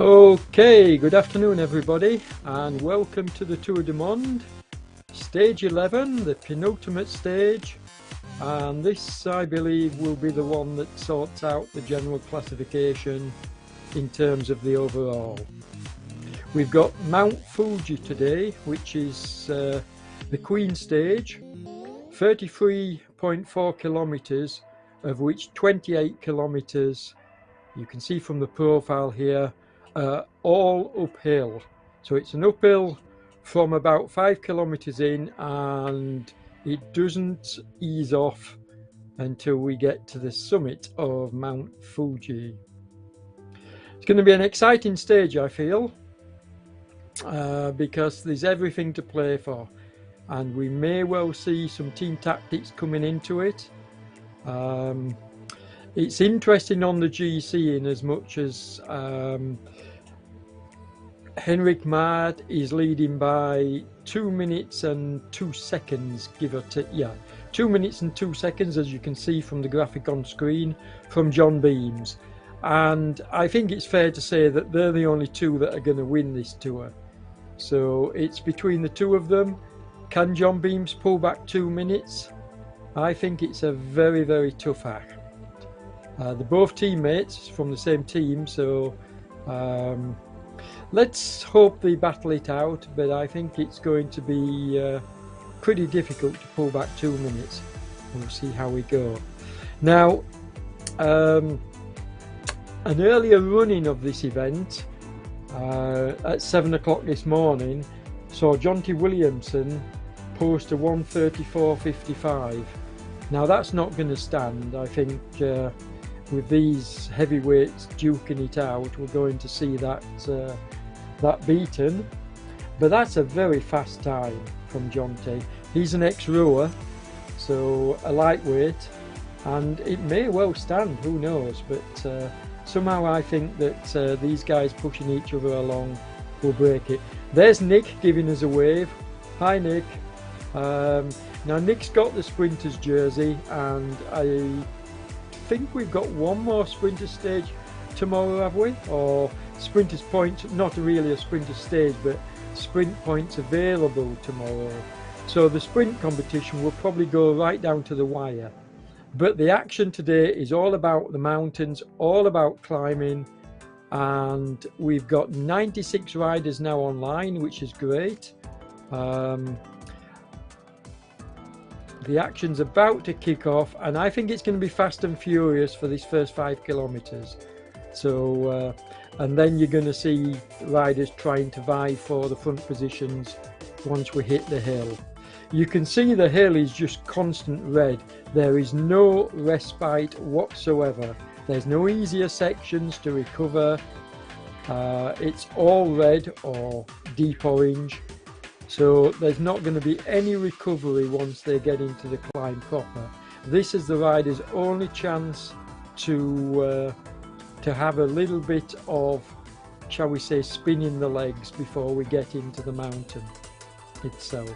Okay, good afternoon everybody, and welcome to the Tour du Monde, stage 11, the penultimate stage, and this I believe will be the one that sorts out the general classification in terms of the overall. We've got Mount Fuji today, which is the Queen stage, 33.4 kilometers, of which 28 kilometers, you can see from the profile here, all uphill. So it's an uphill from about 5 kilometers in, and it doesn't ease off until we get to the summit of Mount Fuji. It's going to be an exciting stage, I feel, because there's everything to play for, and we may well see some team tactics coming into it. It's interesting on the GC in as much as Henrik Maad is leading by 2 minutes and 2 seconds, give or take. Yeah, 2 minutes and 2 seconds, as you can see from the graphic on screen, from John Beams. And I think it's fair to say that they're the only two that are going to win this tour. So it's between the two of them. Can John Beams pull back 2 minutes? I think it's a very, very tough act. They're both teammates from the same team, so let's hope they battle it out, but I think it's going to be pretty difficult to pull back 2 minutes. We'll see how we go. Now, an earlier running of this event at 7 o'clock this morning saw Jonty Williamson post a 1:34.55. Now that's not going to stand. I think with these heavyweights duking it out, we're going to see that beaten. But that's a very fast time from Jonty. He's an ex-rower, so a lightweight, and it may well stand, who knows, but somehow I think that these guys pushing each other along will break it. There's Nick giving us a wave. Hi Nick. Now Nick's got the sprinters jersey, and I think we've got one more sprinter stage tomorrow, have we? Or sprinters point, not really a sprinter stage, but sprint points available tomorrow. So the sprint competition will probably go right down to the wire. But the action today is all about the mountains, all about climbing, and we've got 96 riders now online, which is great. The action's about to kick off, and I think it's going to be fast and furious for this first 5 kilometers. So, and then you're going to see riders trying to vie for the front positions once we hit the hill. You can see the hill is just constant red. There is no respite whatsoever. There's no easier sections to recover. It's all red or deep orange. So there's not going to be any recovery once they get into the climb proper. This is the rider's only chance to have a little bit of, shall we say, spin in the legs before we get into the mountain itself.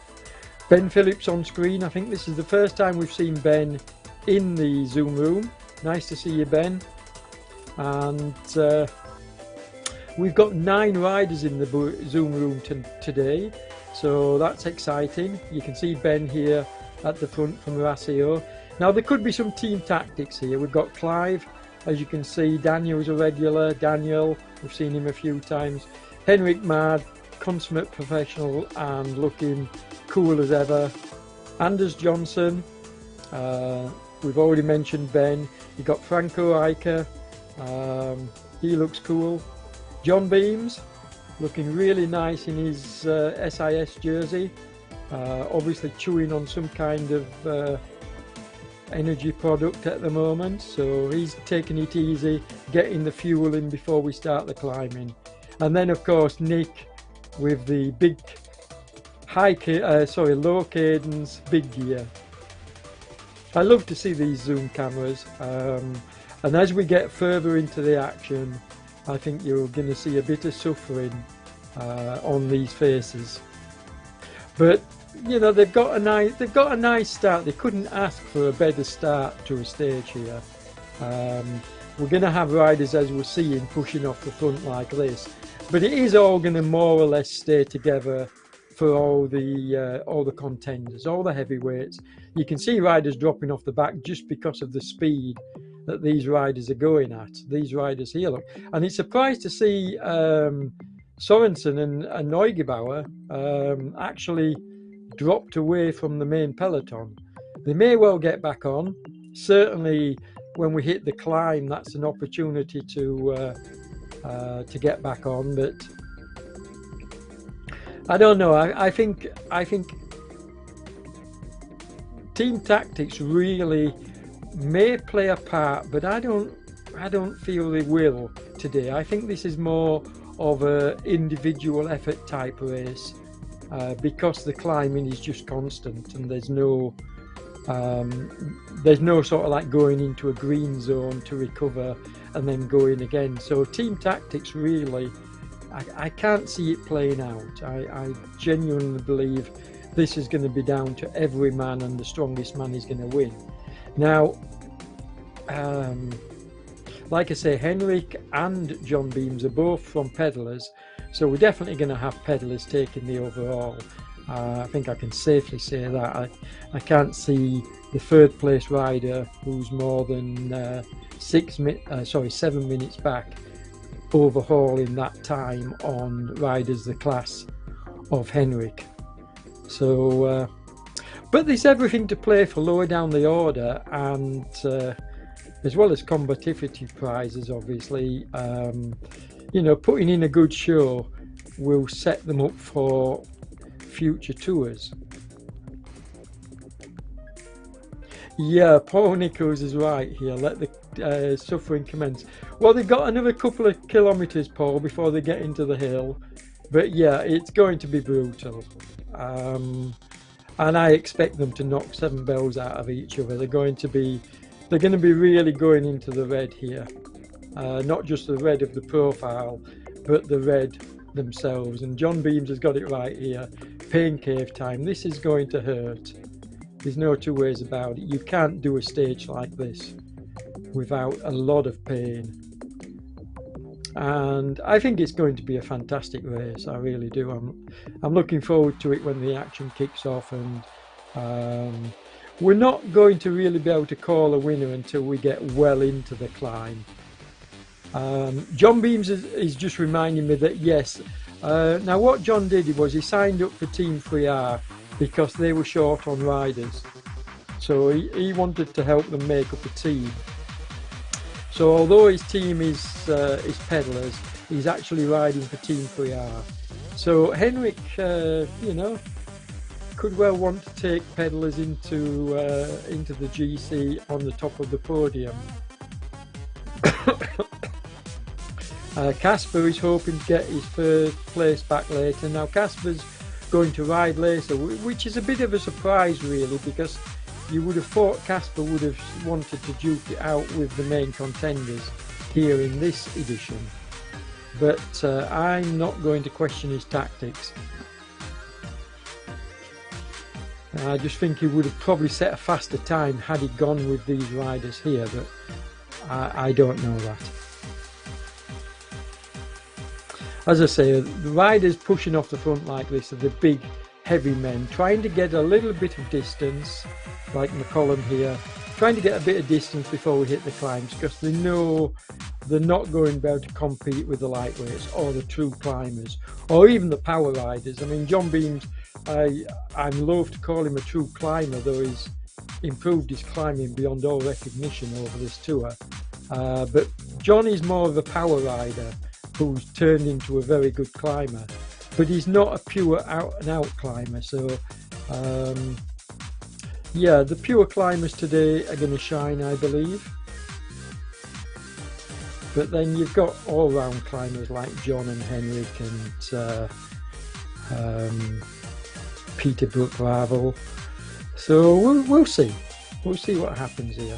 Ben Phillips on screen. I think this is the first time we've seen Ben in the Zoom room. Nice to see you, Ben. And we've got 9 riders in the Zoom room today. So that's exciting. You can see Ben here at the front from Rasio. Now there could be some team tactics here. We've got Clive, as you can see. Daniel's a regular. Daniel, we've seen him a few times. Henrik Maad, consummate professional and looking cool as ever. Anders Johnson, we've already mentioned Ben. You've got Franco Eicher, he looks cool. John Beams, looking really nice in his SIS jersey, obviously chewing on some kind of energy product at the moment, so he's taking it easy, getting the fuel in before we start the climbing. And then of course Nick with the big low cadence big gear. I love to see these zoom cameras, and as we get further into the action, I think you're going to see a bit of suffering on these faces. But you know, they've got a nice start. They couldn't ask for a better start to a stage here. We're going to have riders, as we're seeing, pushing off the front like this. but it is all going to more or less stay together for all the contenders, all the heavyweights. You can see riders dropping off the back just because of the speed that these riders are going at. These riders here, look, and it's surprised to see Sorensen and Neugebauer actually dropped away from the main peloton. They may well get back on. Certainly, when we hit the climb, that's an opportunity to get back on. But I don't know. I think team tactics really may play a part, but I don't feel they will today. I think this is more of a individual effort type race because the climbing is just constant and there's no sort of like going into a green zone to recover and then going again. So team tactics really, I can't see it playing out. I genuinely believe this is going to be down to every man, and the strongest man is going to win. Now, like I say, Henrik and John Beams are both from pedalers, so we're definitely going to have pedalers taking the overall. I think I can safely say that. I can't see the third place rider who's more than 7 minutes back overhauling that time on riders the class of Henrik. So but there's everything to play for lower down the order, and as well as combativity prizes, obviously. Putting in a good show will set them up for future tours. Yeah, Paul Nichols is right here. Let the suffering commence. Well, they've got another couple of kilometres, Paul, before they get into the hill. But yeah, it's going to be brutal. And I expect them to knock 7 bells out of each other. They're going to be really going into the red here. Not just the red of the profile, but the red themselves. And John Beams has got it right here. Pain cave time. This is going to hurt. There's no two ways about it. You can't do a stage like this without a lot of pain. And I think it's going to be a fantastic race. I really do. I'm looking forward to it when the action kicks off, and we're not going to really be able to call a winner until we get well into the climb. John Beams is just reminding me that yes, now what John did was he signed up for Team 3R because they were short on riders, so he wanted to help them make up a team. So although his team is pedalers, he's actually riding for Team 3R. So Henrik, could well want to take pedalers into the GC on the top of the podium. Casper is hoping to get his third place back later. Now Casper's going to ride later, which is a bit of a surprise really, because you would have thought Casper would have wanted to duke it out with the main contenders here in this edition. But I'm not going to question his tactics. I just think he would have probably set a faster time had he gone with these riders here, but I don't know that. As I say, the riders pushing off the front like this are the big heavy men, trying to get a little bit of distance, like McCollum here, trying to get a bit of distance before we hit the climbs, because they know they're not going to be able to compete with the lightweights or the true climbers, or even the power riders. I mean, John Beams, I'm loath to call him a true climber, though he's improved his climbing beyond all recognition over this tour. But John is more of a power rider who's turned into a very good climber, but he's not a pure out and out climber. So yeah, the pure climbers today are going to shine, I believe. But then you've got all-round climbers like John and Henrik and Peter Brook-Ravel. So we'll see. We'll see what happens here.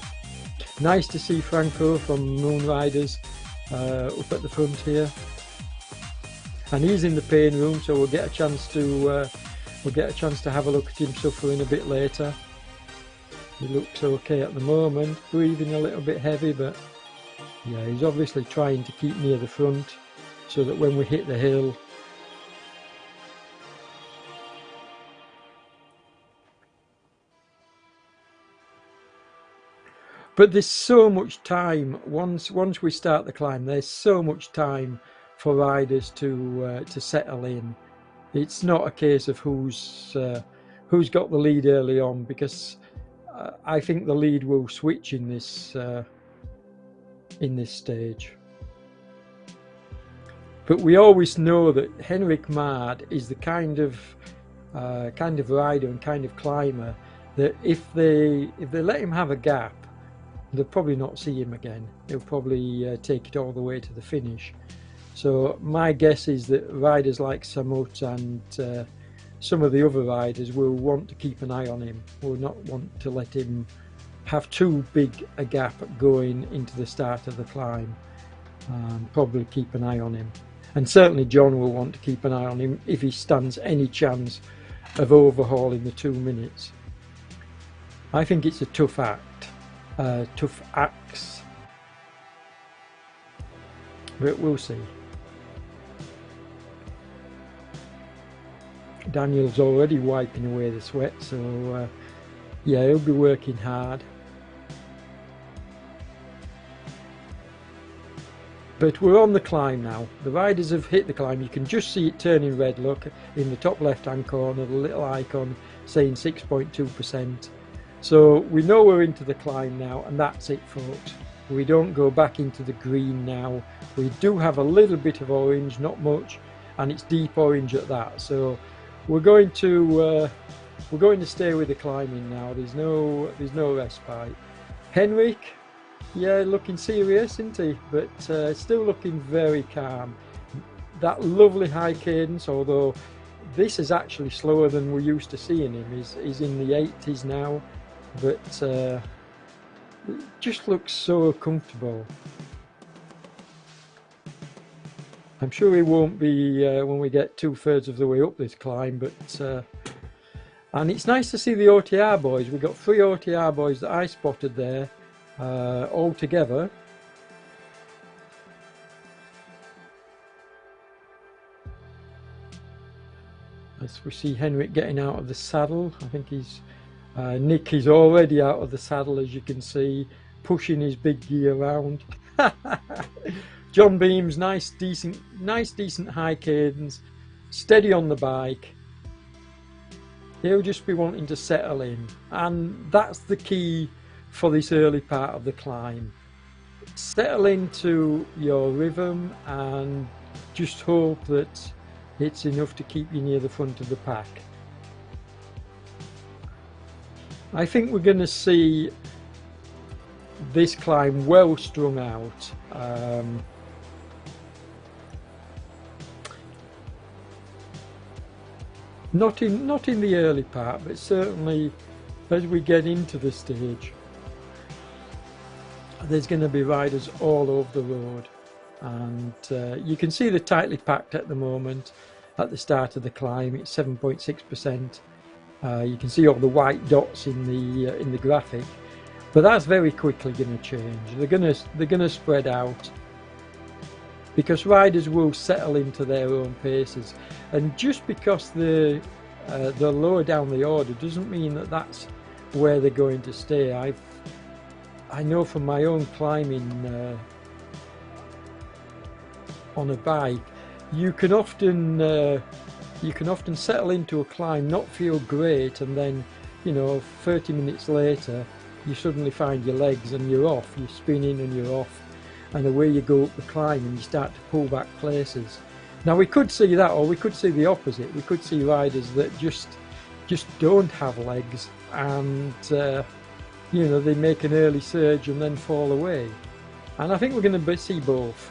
Nice to see Franco from Moon Riders up at the front here, and he's in the pain room, so we'll get a chance to have a look at him suffering a bit later. He looks okay at the moment, breathing a little bit heavy, but yeah, he's obviously trying to keep near the front. so that when we hit the hill, but there's so much time once we start the climb. There's so much time for riders to settle in. It's not a case of who's got the lead early on, because I think the lead will switch in this stage. But we always know that Henrik Mard is the kind of rider and kind of climber that if they let him have a gap, they'll probably not see him again. He'll probably take it all the way to the finish. So my guess is that riders like Samut and some of the other riders will want to keep an eye on him, will not want to let him have too big a gap going into the start of the climb. Probably keep an eye on him. And certainly John will want to keep an eye on him if he stands any chance of overhauling the 2 minutes. I think it's a tough act, tough axe, but we'll see. Daniel's already wiping away the sweat, so yeah, he'll be working hard. But we're on the climb now. The riders have hit the climb. You can just see it turning red, look, in the top left hand corner, the little icon saying 6.2%. So we know we're into the climb now, and that's it, folks. We don't go back into the green now. We do have a little bit of orange, not much, and it's deep orange at that. So we're going to stay with the climbing now. There's no respite. Henrik, yeah, looking serious, isn't he? But still looking very calm. That lovely high cadence, although this is actually slower than we're used to seeing him. He's in the 80s now, but just looks so comfortable. I'm sure he won't be when we get 2/3 of the way up this climb, but and it's nice to see the OTR boys. We've got 3 OTR boys that I spotted there all together. As we see Henrik getting out of the saddle, I think he's Nick is already out of the saddle, as you can see, pushing his big gear around. John Beams, nice decent high cadence, steady on the bike. He'll just be wanting to settle in, and that's the key for this early part of the climb. Settle into your rhythm and just hope that it's enough to keep you near the front of the pack. I think we're going to see this climb well strung out. Not in the early part, but certainly as we get into the stage, there's going to be riders all over the road, and you can see they're tightly packed at the moment. At the start of the climb, it's 7.6%. You can see all the white dots in the graphic, but that's very quickly going to change. They're going to spread out, because riders will settle into their own paces, and just because they're lower down the order doesn't mean that that's where they're going to stay. I know from my own climbing on a bike, you can often settle into a climb, not feel great, and then 30 minutes later you suddenly find your legs and you're off, you're spinning and you're off, and away you go up the climb and you start to pull back places. Now we could see that, or we could see the opposite. We could see riders that just don't have legs, and they make an early surge and then fall away. And I think we're going to see both.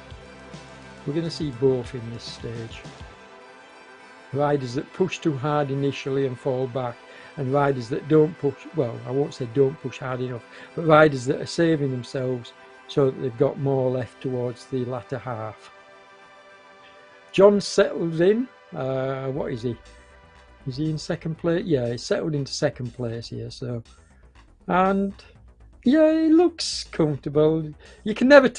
We're going to see both in this stage. Riders that push too hard initially and fall back, and riders that don't push, well, I won't say don't push hard enough, but riders that are saving themselves so that they've got more left towards the latter half. John settles in. What is he? Is he in second place? Yeah, he's settled into second place here. So, and yeah, he looks comfortable. You can never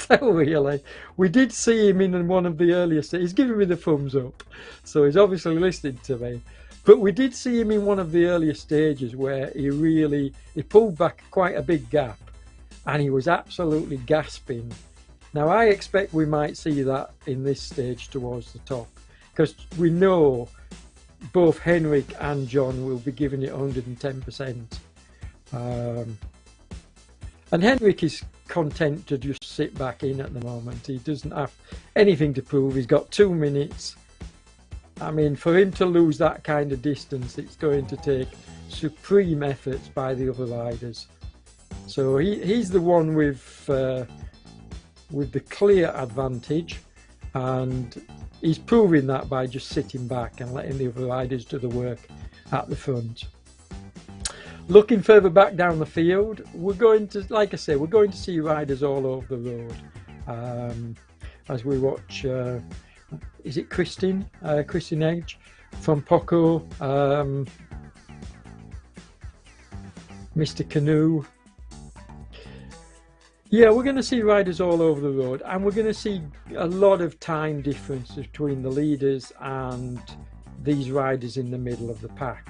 Oh, really? We did see him in one of the earlier stages. He's giving me the thumbs up, so he's obviously listening to me. But we did see him in one of the earlier stages where he pulled back quite a big gap, and he was absolutely gasping. Now I expect we might see that in this stage towards the top, because we know both Henrik and John will be giving it 110%. And Henrik is content to just sit back in at the moment. He doesn't have anything to prove. He's got 2 minutes. I mean, for him to lose that kind of distance, it's going to take supreme efforts by the other riders. So he's the one with the clear advantage, and he's proving that by just sitting back and letting the other riders do the work at the front. Looking further back down the field, we're going to, like I say, we're going to see riders all over the road as we watch. Is it Kristin Edge from Poco, Mr. Canoe? Yeah, we're going to see riders all over the road, and we're going to see a lot of time difference between the leaders and these riders in the middle of the pack.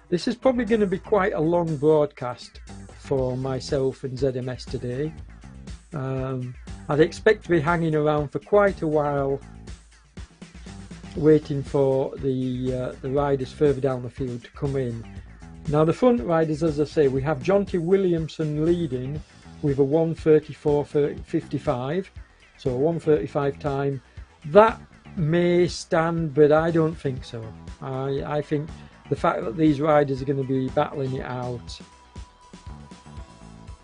This is probably going to be quite a long broadcast for myself and ZMS today. I'd expect to be hanging around for quite a while, waiting for the riders further down the field to come in. Now the front riders, as I say, we have Jonty Williamson leading with a 1:34.55, so a 1:35 time. That may stand, but I don't think so. I think the fact that these riders are going to be battling it out.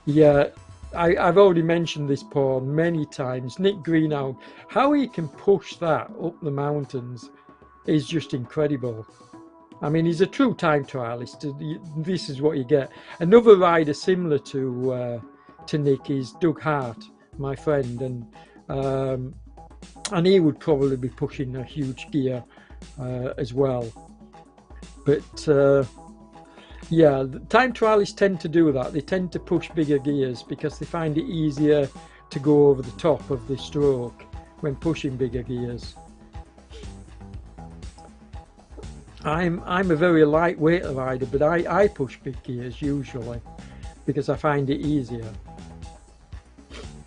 Yeah, I've already mentioned this, Paul, many times. Nick Greenhow, how he can push that up the mountains is just incredible. I mean, he's a true time trialist. This is what you get. Another rider similar to Nick is Doug Hart, my friend, and he would probably be pushing a huge gear as well. But yeah, time trialists tend to do that. They tend to push bigger gears because they find it easier to go over the top of the stroke when pushing bigger gears. I'm a very lightweight rider, but I push big gears usually because I find it easier.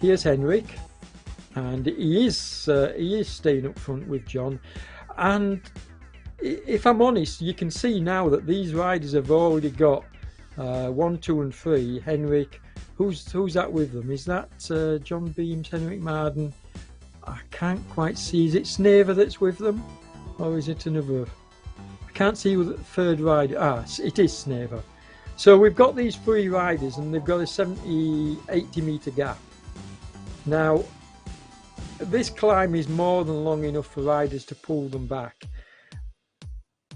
Here's Henrik, and he is staying up front with John. And if I'm honest, you can see now that these riders have already got 1, 2 and 3. Henrik, who's that with them? Is that John Beams, Henrik Marden? I can't quite see. Is it Snaver that's with them, or is it another? I can't see who the third rider. It is Snaver. So we've got these 3 riders, and they've got a 70-80 meter gap. Now, this climb is more than long enough for riders to pull them back.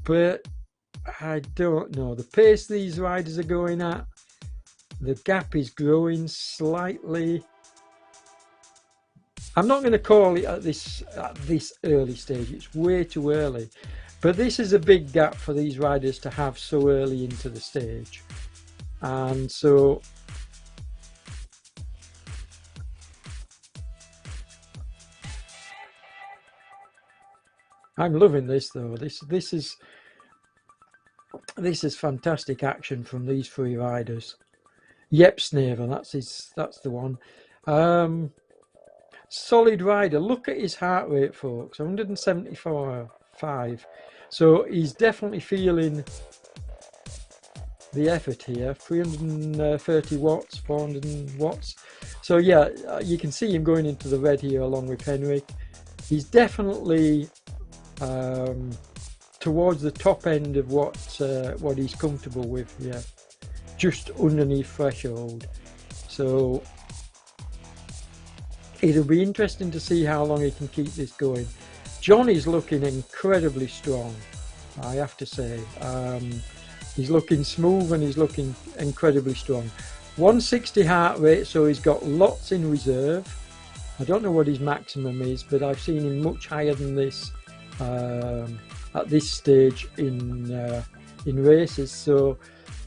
But I don't know. The pace these riders are going at, the gap is growing slightly. I'm not going to call it at this early stage. It's way too early. But this is a big gap for these riders to have so early into the stage. And so I'm loving this though. This is fantastic action from these 3 riders. Yep, Snaver, that's the one. Solid rider. Look at his heart rate, folks. 174.5. So he's definitely feeling the effort here. 330 watts, 400 watts. So yeah, you can see him going into the red here along with Henrik. He's definitely towards the top end of what he's comfortable with. Yeah, just underneath threshold. So it'll be interesting to see how long he can keep this going. John is looking incredibly strong, I have to say. He's looking smooth and he's looking incredibly strong. 160 heart rate, so he's got lots in reserve. I don't know what his maximum is, but I've seen him much higher than this at this stage in races. So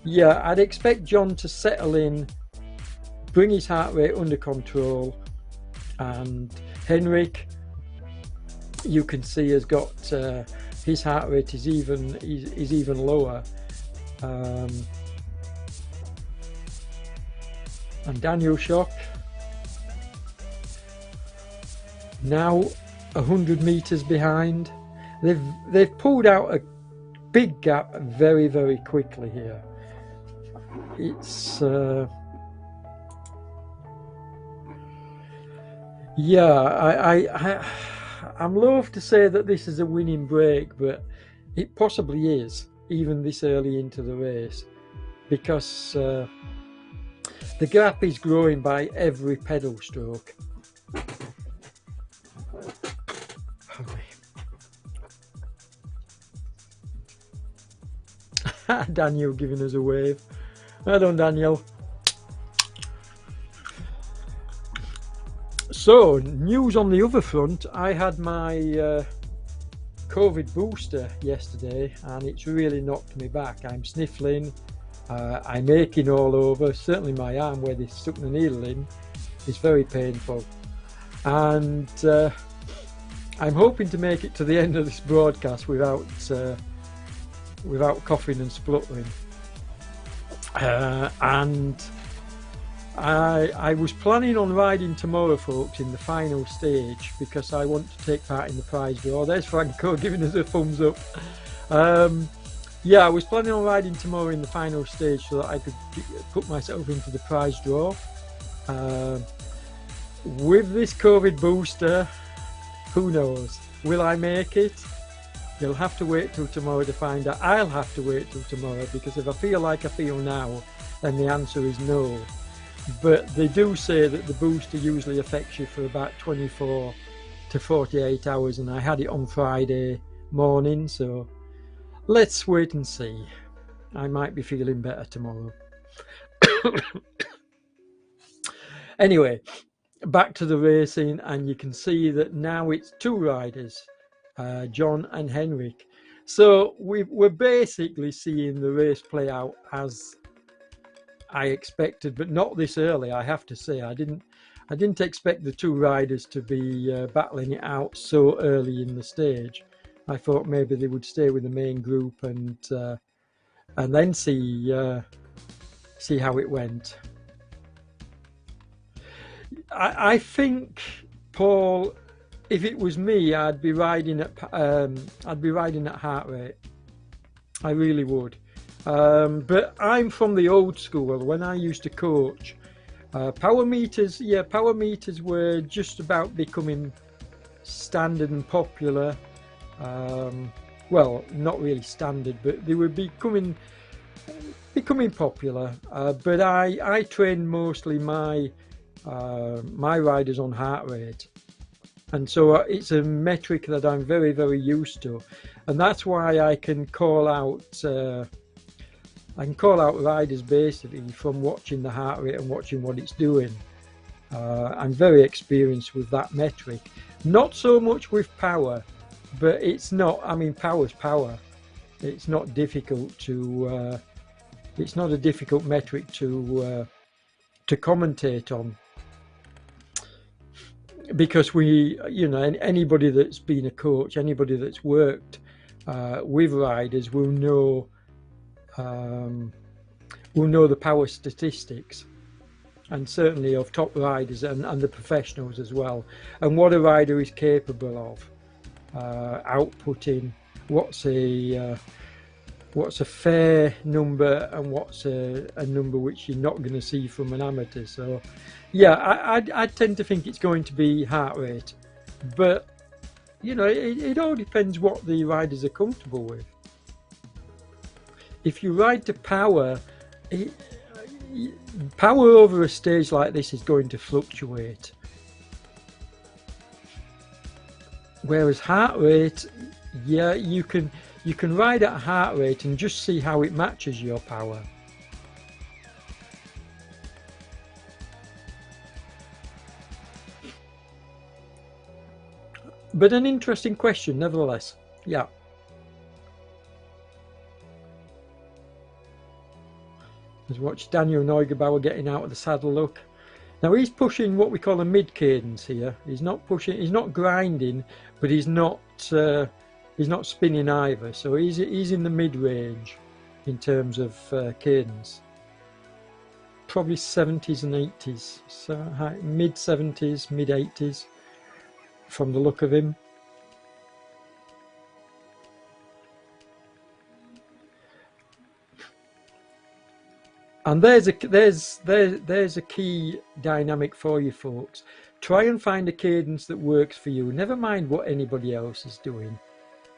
yeah, I'd expect John to settle in, bring his heart rate under control, and Henrik, you can see, has got his heart rate is even lower, and Daniel Shock now 100 meters behind. They've pulled out a big gap very, very quickly here. It's yeah, I'm loath to say that this is a winning break, but it possibly is, even this early into the race, because the gap is growing by every pedal stroke. Daniel giving us a wave. Well done, Daniel. So, news on the other front. I had my COVID booster yesterday, and it's really knocked me back. I'm sniffling, I'm aching all over. Certainly my arm where they stuck the needle in is very painful. And I'm hoping to make it to the end of this broadcast without coughing and spluttering. And I was planning on riding tomorrow, folks, in the final stage, because I want to take part in the prize draw. There's Franco giving us a thumbs up. Yeah, I was planning on riding tomorrow in the final stage so that I could put myself into the prize draw. With this COVID booster, who knows? Will I make it? You'll have to wait till tomorrow to find out. I'll have to wait till tomorrow, because if I feel like I feel now, then the answer is no. But they do say that the booster usually affects you for about 24 to 48 hours, and I had it on Friday morning, so let's wait and see. I might be feeling better tomorrow. Anyway, back to the racing, and you can see that now it's two riders, John and Henrik. So we're basically seeing the race play out as I expected, but not this early. I have to say, I didn't expect the two riders to be battling it out so early in the stage. I thought maybe they would stay with the main group and then see how it went. I think, Paul, if it was me, I'd be riding at heart rate. I really would. But I'm from the old school. When I used to coach, power meters were just about becoming standard and popular. Well, not really standard, but they were becoming popular. But I trained mostly my riders on heart rate, and so it's a metric that I'm very, very used to, and that's why I can call out riders basically from watching the heart rate and watching what it's doing. I'm very experienced with that metric. Not so much with power, but it's not. I mean, power's power. It's not difficult to. It's not a difficult metric to commentate on, because anybody that's been a coach, anybody that's worked with riders will know the power statistics, and certainly of top riders and the professionals as well, and what a rider is capable of outputting, what's a fair number and what's a number which you're not going to see from an amateur. So yeah, I tend to think it's going to be heart rate, but it all depends what the riders are comfortable with. If you ride to power, power over a stage like this is going to fluctuate, whereas heart rate, yeah, you can ride at heart rate and just see how it matches your power. But an interesting question nevertheless. Yeah. Let's watch Daniel Neugebauer getting out of the saddle. Look, Now he's pushing what we call a mid cadence here. He's not pushing, he's not grinding, but he's not spinning either. So he's in the mid range in terms of cadence. Probably 70s and 80s, so mid 70s, mid 80s from the look of him. And there's a key dynamic for you folks. Try and find a cadence that works for you. Never mind what anybody else is doing.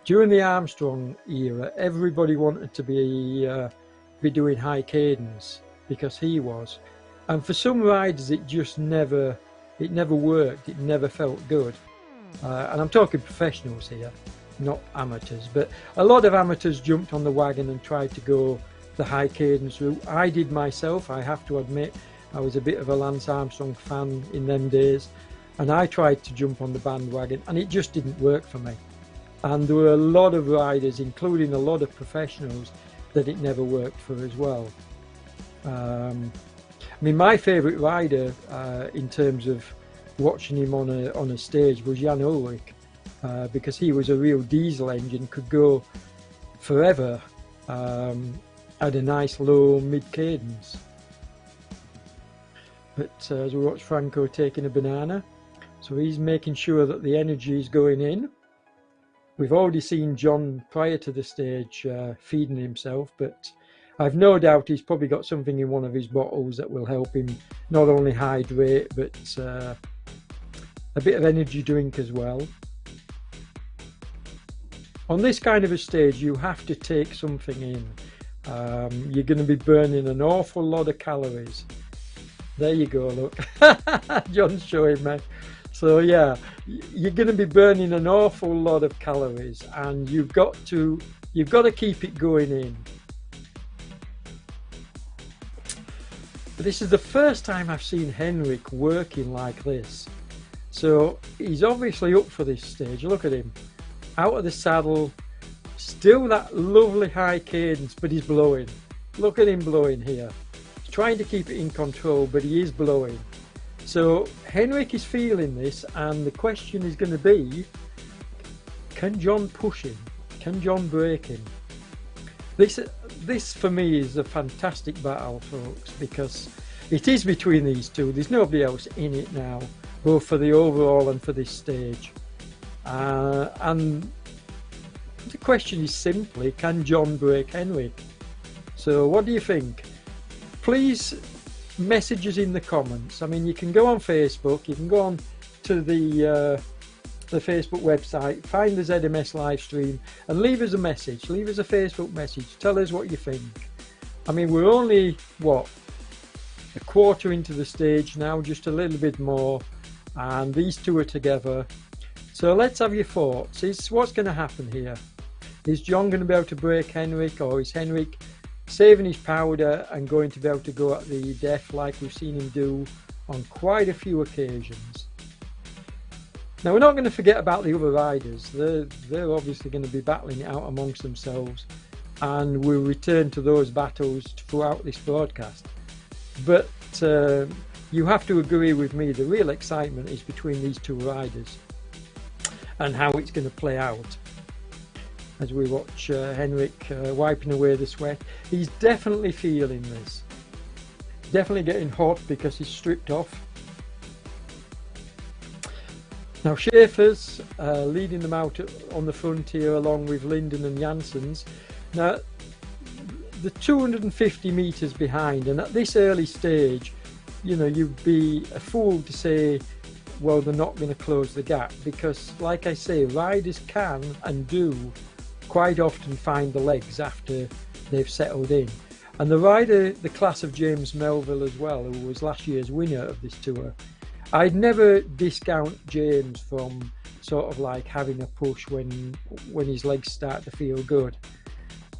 During the Armstrong era, everybody wanted to be doing high cadence because he was. And for some riders, it just never worked. It never felt good. And I'm talking professionals here, not amateurs. But a lot of amateurs jumped on the wagon and tried to go the high cadence route. I did myself, I have to admit. I was a bit of a Lance Armstrong fan in them days, and I tried to jump on the bandwagon, and it just didn't work for me. And there were a lot of riders, including a lot of professionals, that it never worked for as well. I mean, my favourite rider in terms of watching him on a stage was Jan Ullrich, because he was a real diesel engine, could go forever at a nice low mid cadence. But as we watch Franco taking a banana, so he's making sure that the energy is going in. We've already seen John prior to the stage feeding himself, but I've no doubt he's probably got something in one of his bottles that will help him not only hydrate, but a bit of energy drink as well. On this kind of a stage, you have to take something in. You're going to be burning an awful lot of calories. There you go, look. John's showing me. So yeah, you're going to be burning an awful lot of calories, and you've got to keep it going in. But this is the first time I've seen Henrik working like this. So he's obviously up for this stage. Look at him, out of the saddle, still that lovely high cadence, but he's blowing. Look at him blowing here. He's trying to keep it in control, but he is blowing. So Henrik is feeling this, and the question is going to be, can John push him? Can John break him? This for me is a fantastic battle, folks, because it is between these two. There's nobody else in it now, both for the overall and for this stage. And the question is simply, can John break Henrik? So what do you think? Please message us in the comments. I mean, you can go on Facebook, you can go on to the Facebook website, find the ZMS live stream, and leave us a message. Leave us a Facebook message. Tell us what you think. I mean, we're only, what, a quarter into the stage now, just a little bit more, and these two are together. So let's have your thoughts. What's going to happen here? Is John going to be able to break Henrik, or is Henrik saving his powder and going to be able to go at the death like we've seen him do on quite a few occasions? Now, we're not going to forget about the other riders. They're obviously going to be battling it out amongst themselves, and we'll return to those battles throughout this broadcast. But you have to agree with me, the real excitement is between these two riders and how it's going to play out. As we watch Henrik wiping away the sweat, he's definitely feeling this. Definitely getting hot because he's stripped off. Now Schaefer's leading them out on the front here along with Linden and Janssens. Now the 250 metres behind, and at this early stage, you know, you'd be a fool to say, well, they're not going to close the gap, because like I say, riders can and do quite often find the legs after they've settled in. And the rider, the class of James Melville as well, who was last year's winner of this tour, I'd never discount James from sort of like having a push when his legs start to feel good.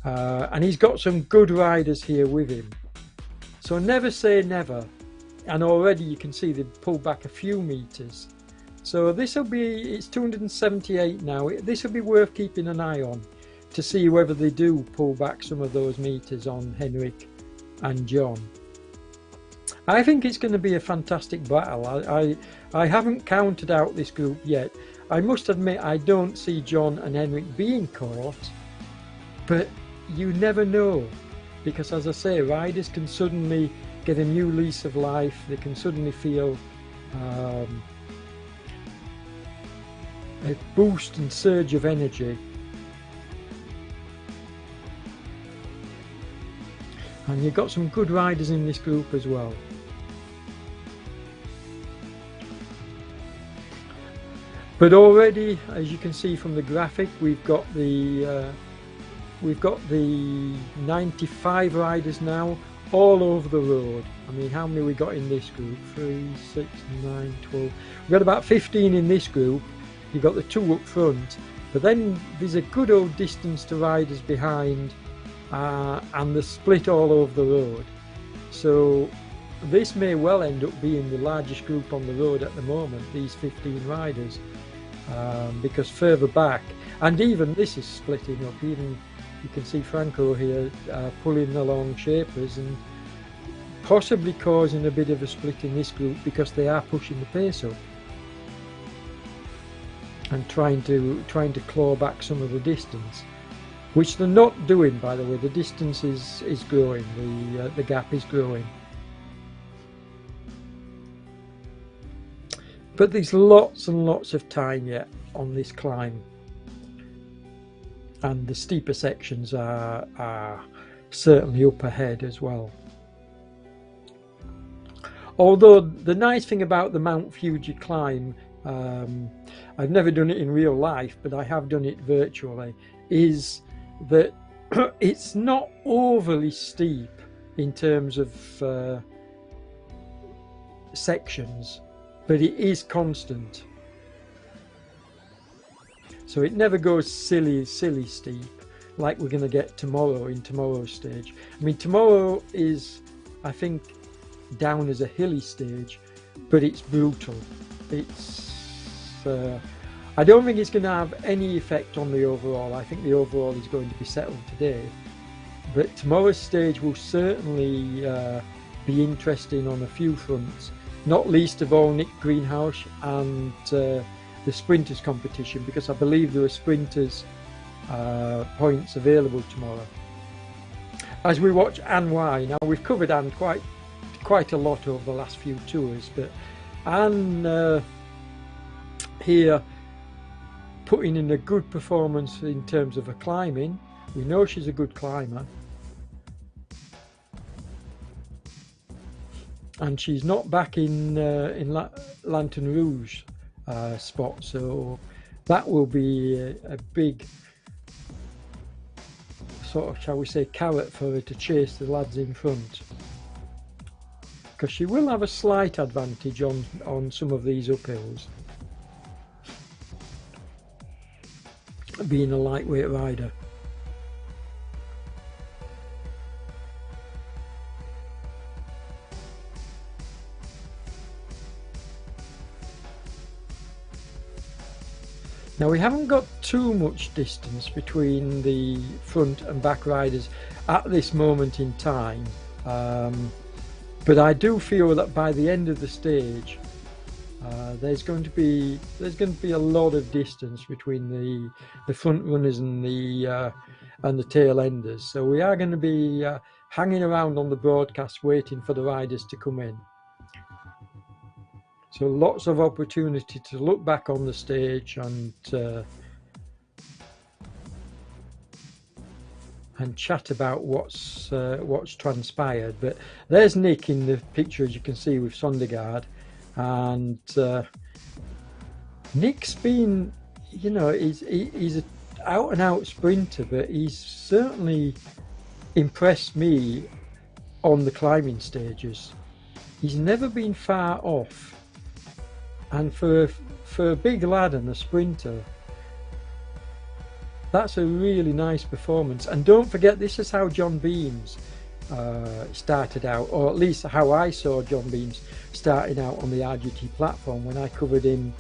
And he's got some good riders here with him. So never say never. And already you can see they've pulled back a few metres. So this will be, it's 278 now. This will be worth keeping an eye on to see whether they do pull back some of those metres on Henrik and John. I think it's going to be a fantastic battle. I haven't counted out this group yet. I must admit I don't see John and Henrik being caught, but you never know, because as I say, riders can suddenly get a new lease of life. They can suddenly feel a boost and surge of energy. And you've got some good riders in this group as well. But already, as you can see from the graphic, we've got the 95 riders now all over the road. I mean, how many we got in this group? 3, 6, 9, 12. We've got about 15 in this group. You've got the 2 up front, but then there's a good old distance to riders behind, and they're split all over the road. So this may well end up being the largest group on the road at the moment, these 15 riders, because further back, and even this is splitting up. Even you can see Franco here pulling along Shapers and possibly causing a bit of a split in this group, because they are pushing the pace up and trying to claw back some of the distance, which they're not doing, by the way. The distance is growing, the gap is growing. But there's lots and lots of time yet on this climb, and the steeper sections are certainly up ahead as well. Although the nice thing about the Mount Fuji climb, I've never done it in real life, but I have done it virtually, is that it's not overly steep in terms of sections, but it is constant. So it never goes silly steep like we're going to get tomorrow in tomorrow's stage. I mean, tomorrow is, I think, down as a hilly stage, but it's brutal. It's I don't think it's going to have any effect on the overall. I think the overall is going to be settled today, but tomorrow's stage will certainly be interesting on a few fronts, not least of all Nick Greenhouse and the sprinters competition, because I believe there are sprinters points available tomorrow. As we watch Anne Y, now we've covered Anne quite a lot over the last few tours, but Anne here putting in a good performance in terms of her climbing. We know she's a good climber, and she's not back in Lantern Rouge spot, so that will be a big sort of, shall we say, carrot for her to chase the lads in front, because she will have a slight advantage on some of these uphills, being a lightweight rider. Now we haven't got too much distance between the front and back riders at this moment in time, but I do feel that by the end of the stage there's going to be a lot of distance between the front runners and the tail enders. So we are going to be hanging around on the broadcast waiting for the riders to come in. So lots of opportunity to look back on the stage and chat about what's transpired. But there's Nick in the picture, as you can see, with Sondergaard, and Nick's been, you know, he's an out and out sprinter, but he's certainly impressed me on the climbing stages. He's never been far off. And for a big lad and a sprinter, that's a really nice performance. And don't forget, this is how John Beams started out, or at least how I saw John Beams starting out on the RGT platform when I covered him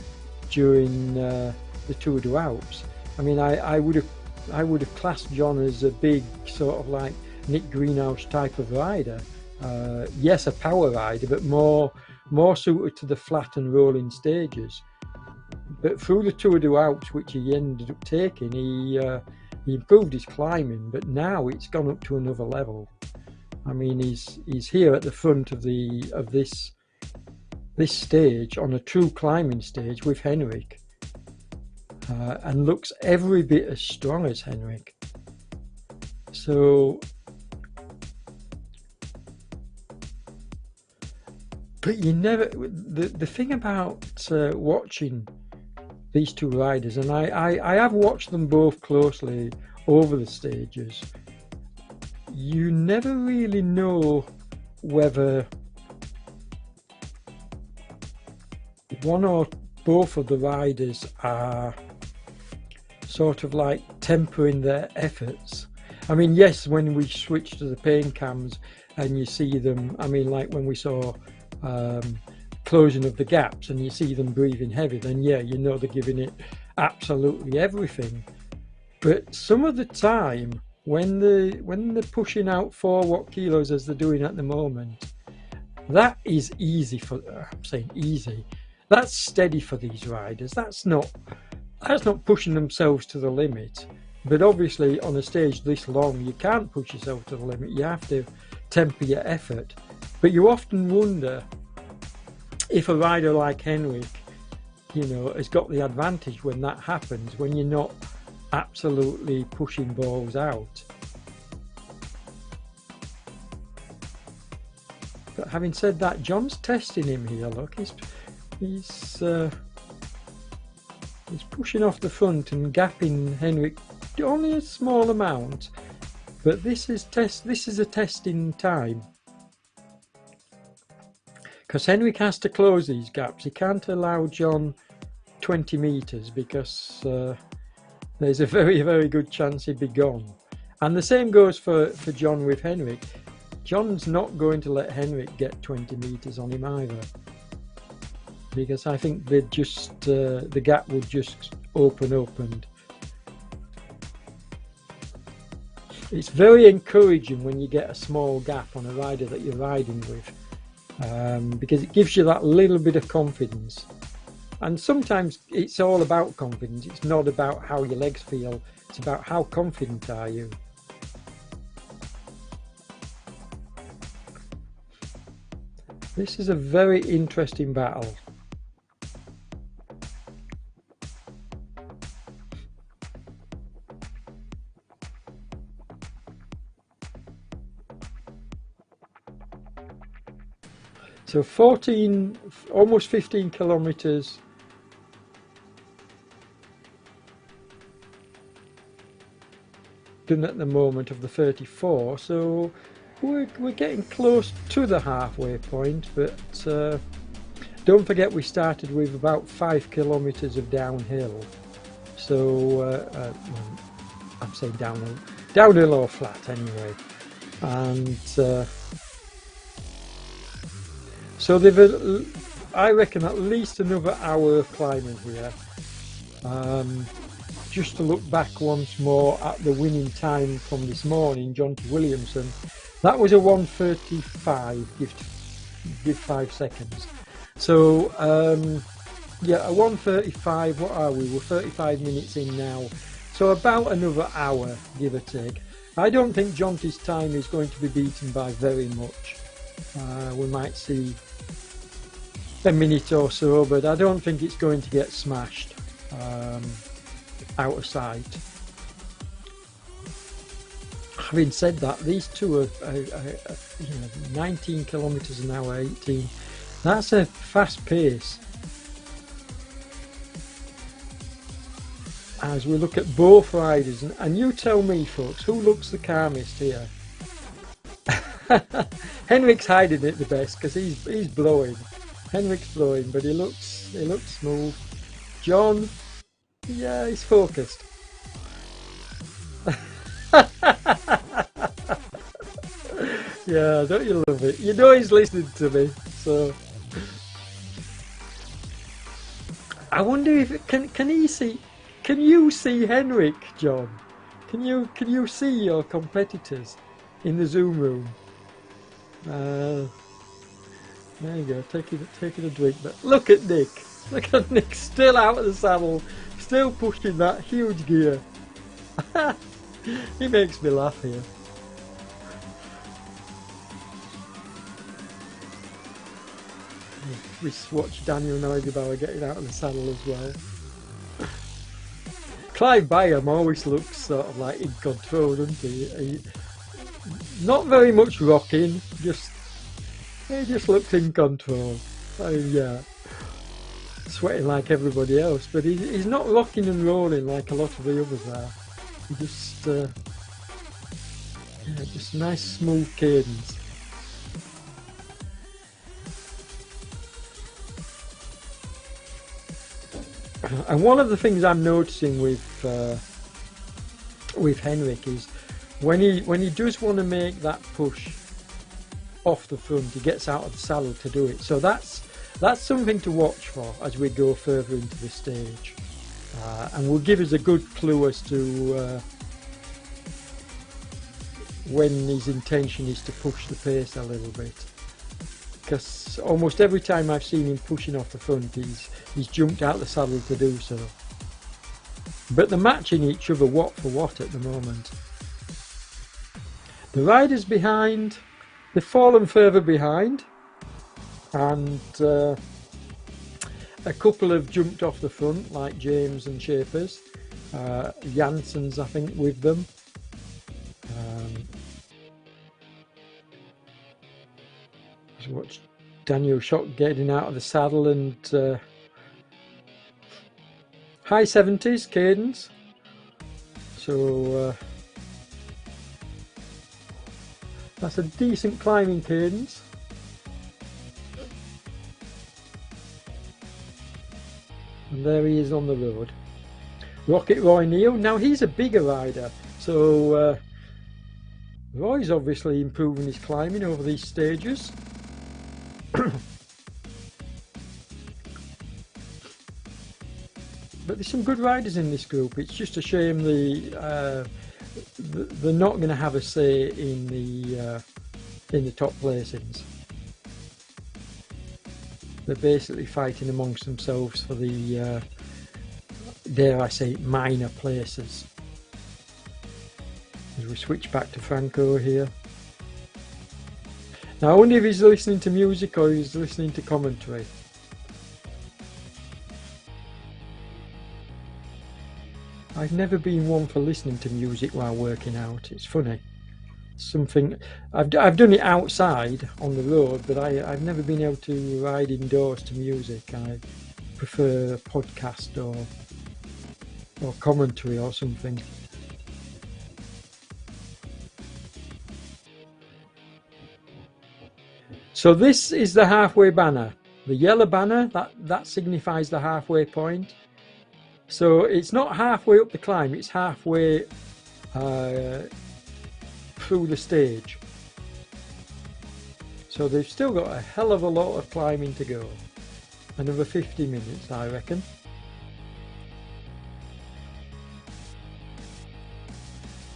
during the Tour de Alps. I mean, I would have classed John as a big sort of like Nick Greenhouse type of rider, yes, a power rider, but more suited to the flat and rolling stages. But through the Tour du Alps, which he ended up taking, he improved his climbing, but now it's gone up to another level. I mean, he's here at the front of this stage on a true climbing stage with Henrik, and looks every bit as strong as Henrik. So, but you never. The thing about watching these two riders, and I have watched them both closely over the stages, you never really know whether one or both of the riders are sort of like tempering their efforts. I mean, yes, when we switch to the pain cams and you see them, I mean, like when we saw closing of the gaps and you see them breathing heavy, then yeah, you know they're giving it absolutely everything. But some of the time, when they're pushing out 4 watt kilos as they're doing at the moment, that is easy for, I'm saying easy, that's steady for these riders. That's not pushing themselves to the limit. But obviously on a stage this long, you can't push yourself to the limit. You have to temper your effort. But you often wonder if a rider like Henrik, you know, has got the advantage when that happens, when you're not absolutely pushing balls out. But having said that, John's testing him here. Look, he's pushing off the front and gapping Henrik only a small amount. But this is a testing time, because Henrik has to close these gaps. He can't allow John 20 meters because there's a very, very good chance he'd be gone. And the same goes for John with Henrik. John's not going to let Henrik get 20 meters on him either, because I think they'd just the gap would just open up. And it's very encouraging when you get a small gap on a rider that you're riding with, because it gives you that little bit of confidence. And sometimes it's all about confidence. It's not about how your legs feel. It's about how confident are you. This is a very interesting battle. So 14, almost 15 kilometers done at the moment of the 34. So we're getting close to the halfway point, but don't forget we started with about 5 kilometers of downhill. So I'm saying downhill or flat anyway. And so they've, I reckon, at least another hour of climbing here. Just to look back once more at the winning time from this morning, Jonty Williamson. That was a 1:35, give 5 seconds. So yeah, a 1:35. What are we? We're 35 minutes in now. So about another hour, give or take. I don't think Jonty's time is going to be beaten by very much. We might see a minute or so, but I don't think it's going to get smashed out of sight. Having said that, these two are, you know, 19 kilometers an hour, 18. That's a fast pace. As we look at both riders, and you tell me, folks, who looks the calmest here? Henrik's hiding it the best because he's blowing. Henrik's blowing, but he looks smooth. John, yeah, he's focused. Yeah, don't you love it? You know he's listening to me, so I wonder if can he see? Can you see Henrik, John? Can you see your competitors in the Zoom room? there you go, taking a drink. But look at Nick. Look at Nick, still out of the saddle, still pushing that huge gear. He makes me laugh here. We watch Daniel Neugebauer getting out of the saddle as well. Clive Byam always looks sort of like in control, doesn't he? Not very much rocking, he just looks in control. Yeah, sweating like everybody else, but he's not rocking and rolling like a lot of the others are. He just nice smooth cadence. And one of the things I'm noticing with Henrik is when he does want to make that push off the front, he gets out of the saddle to do it. So that's something to watch for as we go further into the stage, and will give us a good clue as to when his intention is to push the pace a little bit. Because almost every time I've seen him pushing off the front, he's jumped out the saddle to do so. But they're matching each other watt for watt at the moment. The riders behind, they've fallen further behind, and a couple have jumped off the front, like James and Schaefer's. Janssens, I think, with them. Watch Daniel Schock getting out of the saddle, and high 70s cadence. So that's a decent climbing cadence. And there he is on the road. Rocket Roy Neal. Now he's a bigger rider, so Roy's obviously improving his climbing over these stages. But there's some good riders in this group. It's just a shame they're not going to have a say in the top placings. They're basically fighting amongst themselves for the dare I say minor places. As we switch back to Franco here. Now I wonder if he's listening to music or he's listening to commentary. I've never been one for listening to music while working out. It's funny. Something I've done it outside on the road, but I've never been able to ride indoors to music. I prefer podcast or commentary or something. So this is the halfway banner. The yellow banner, that signifies the halfway point. So it's not halfway up the climb, it's halfway through the stage. So they've still got a hell of a lot of climbing to go. Another 50 minutes, I reckon.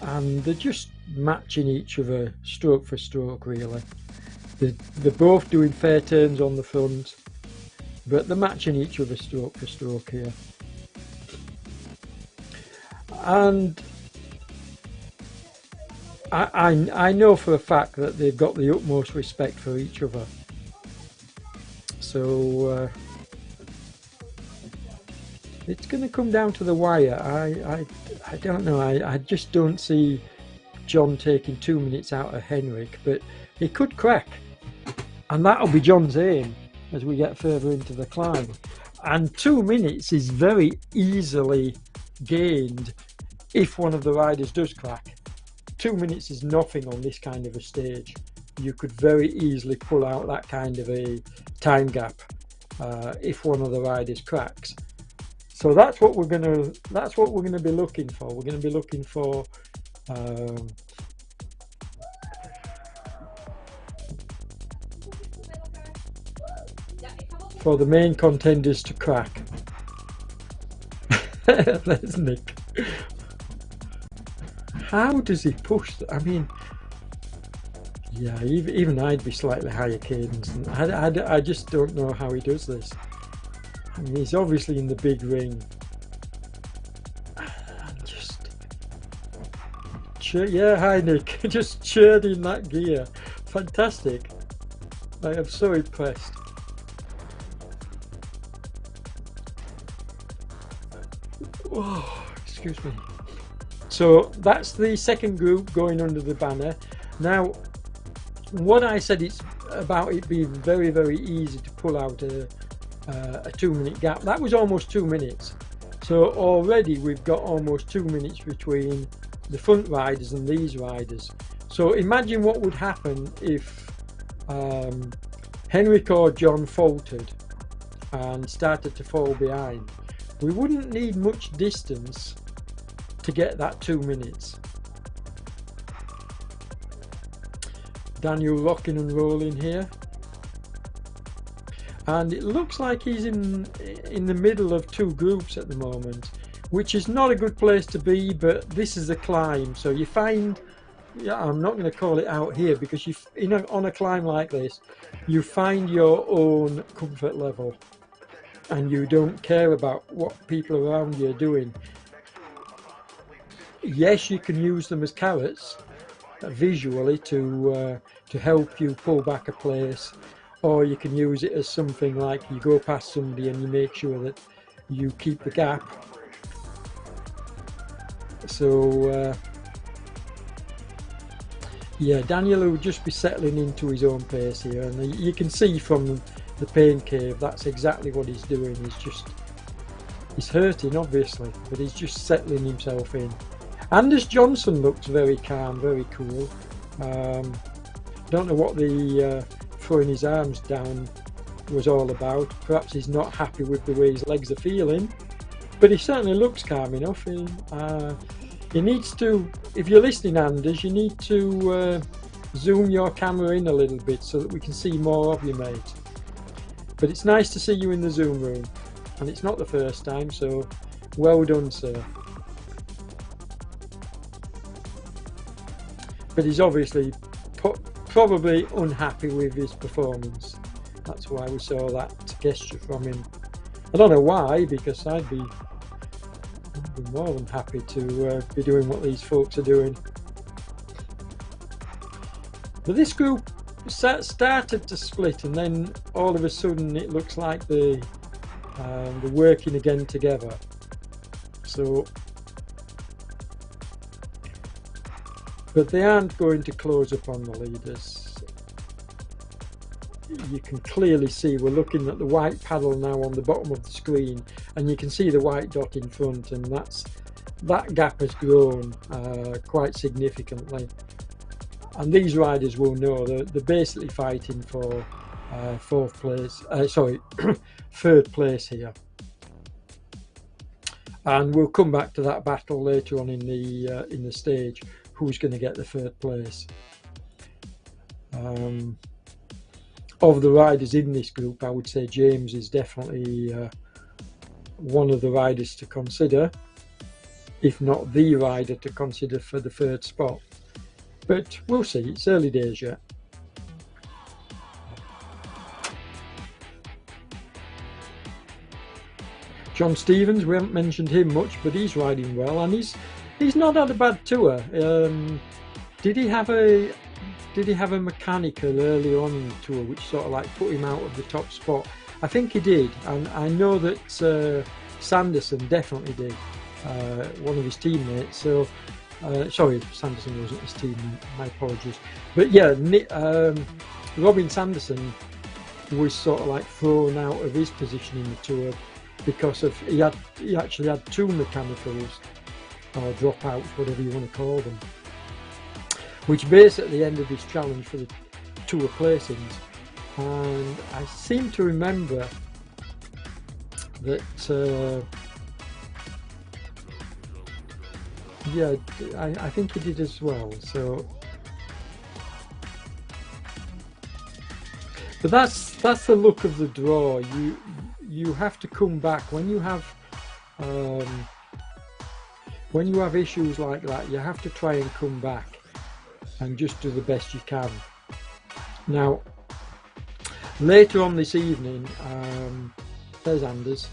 And they're just matching each other stroke for stroke, really. They're both doing fair turns on the front, but they're matching each other stroke for stroke here. And I know for a fact that they've got the utmost respect for each other. So it's going to come down to the wire. I don't know. I just don't see John taking 2 minutes out of Henrik, but he could crack. And that'll be John's aim as we get further into the climb. And 2 minutes is very easily gained if one of the riders does crack. 2 minutes is nothing on this kind of a stage. You could very easily pull out that kind of a time gap if one of the riders cracks. So that's what we're gonna be looking for. We're gonna be looking for the main contenders to crack. There's Nick. How does he push? I mean, Yeah, even I'd be slightly higher cadence. And I just don't know how he does this. I mean, he's obviously in the big ring. And just, yeah, hi Nick, just churning that gear. Fantastic. I am so impressed. Oh, excuse me. So that's the second group going under the banner. Now, what I said it's about it being very, very easy to pull out a 2-minute gap. That was almost 2 minutes. So already we've got almost 2 minutes between the front riders and these riders. So imagine what would happen if Henrik or John faltered and started to fall behind. We wouldn't need much distance to get that 2 minutes. Daniel rocking and rolling here, and it looks like he's in the middle of two groups at the moment, which is not a good place to be, but this is a climb, so you find, yeah, I'm not going to call it out here, because on a climb like this you find your own comfort level and you don't care about what people around you are doing. Yes, you can use them as carrots visually to help you pull back a place, or you can use it as something like you go past somebody and you make sure that you keep the gap. So yeah, Daniel will just be settling into his own pace here, and you can see from the pain cave that's exactly what he's doing. He's hurting obviously, but he's just settling himself in. Anders Johnson looks very calm, very cool. Don't know what the throwing his arms down was all about. Perhaps he's not happy with the way his legs are feeling, but he certainly looks calm enough. He needs to, if you're listening Anders, you need to zoom your camera in a little bit so that we can see more of you, mate. But it's nice to see you in the Zoom room, and it's not the first time, so well done, sir. But he's obviously probably unhappy with his performance. That's why we saw that gesture from him. I don't know why, because I'd be more than happy to be doing what these folks are doing. But this group started to split, and then all of a sudden it looks like they're working again together. So, but they aren't going to close up on the leaders. You can clearly see we're looking at the white paddle now on the bottom of the screen, and you can see the white dot in front, and that gap has grown quite significantly. And these riders will know they're basically fighting for third place here. And we'll come back to that battle later on in the stage. Who's going to get the third place? Of the riders in this group, I would say James is definitely one of the riders to consider, if not the rider to consider for the third spot. But we'll see, it's early days yet. John Stevens, we haven't mentioned him much, but he's riding well, and he's not had a bad tour. Did he have a mechanical early on in the tour which sort of like put him out of the top spot? I think he did, and I know that Sanderson definitely did, one of his teammates. So sorry, Sanderson wasn't his teammate, my apologies. But yeah, Robin Sanderson was sort of like thrown out of his position in the tour because of he actually had two mechanicals or dropouts, whatever you want to call them, which basically ended his challenge for the tour placings. And I seem to remember that yeah, I think he did as well. So, but that's the look of the draw. You have to come back when you have issues like that. You have to try and come back and just do the best you can. Now, later on this evening, there's Anders.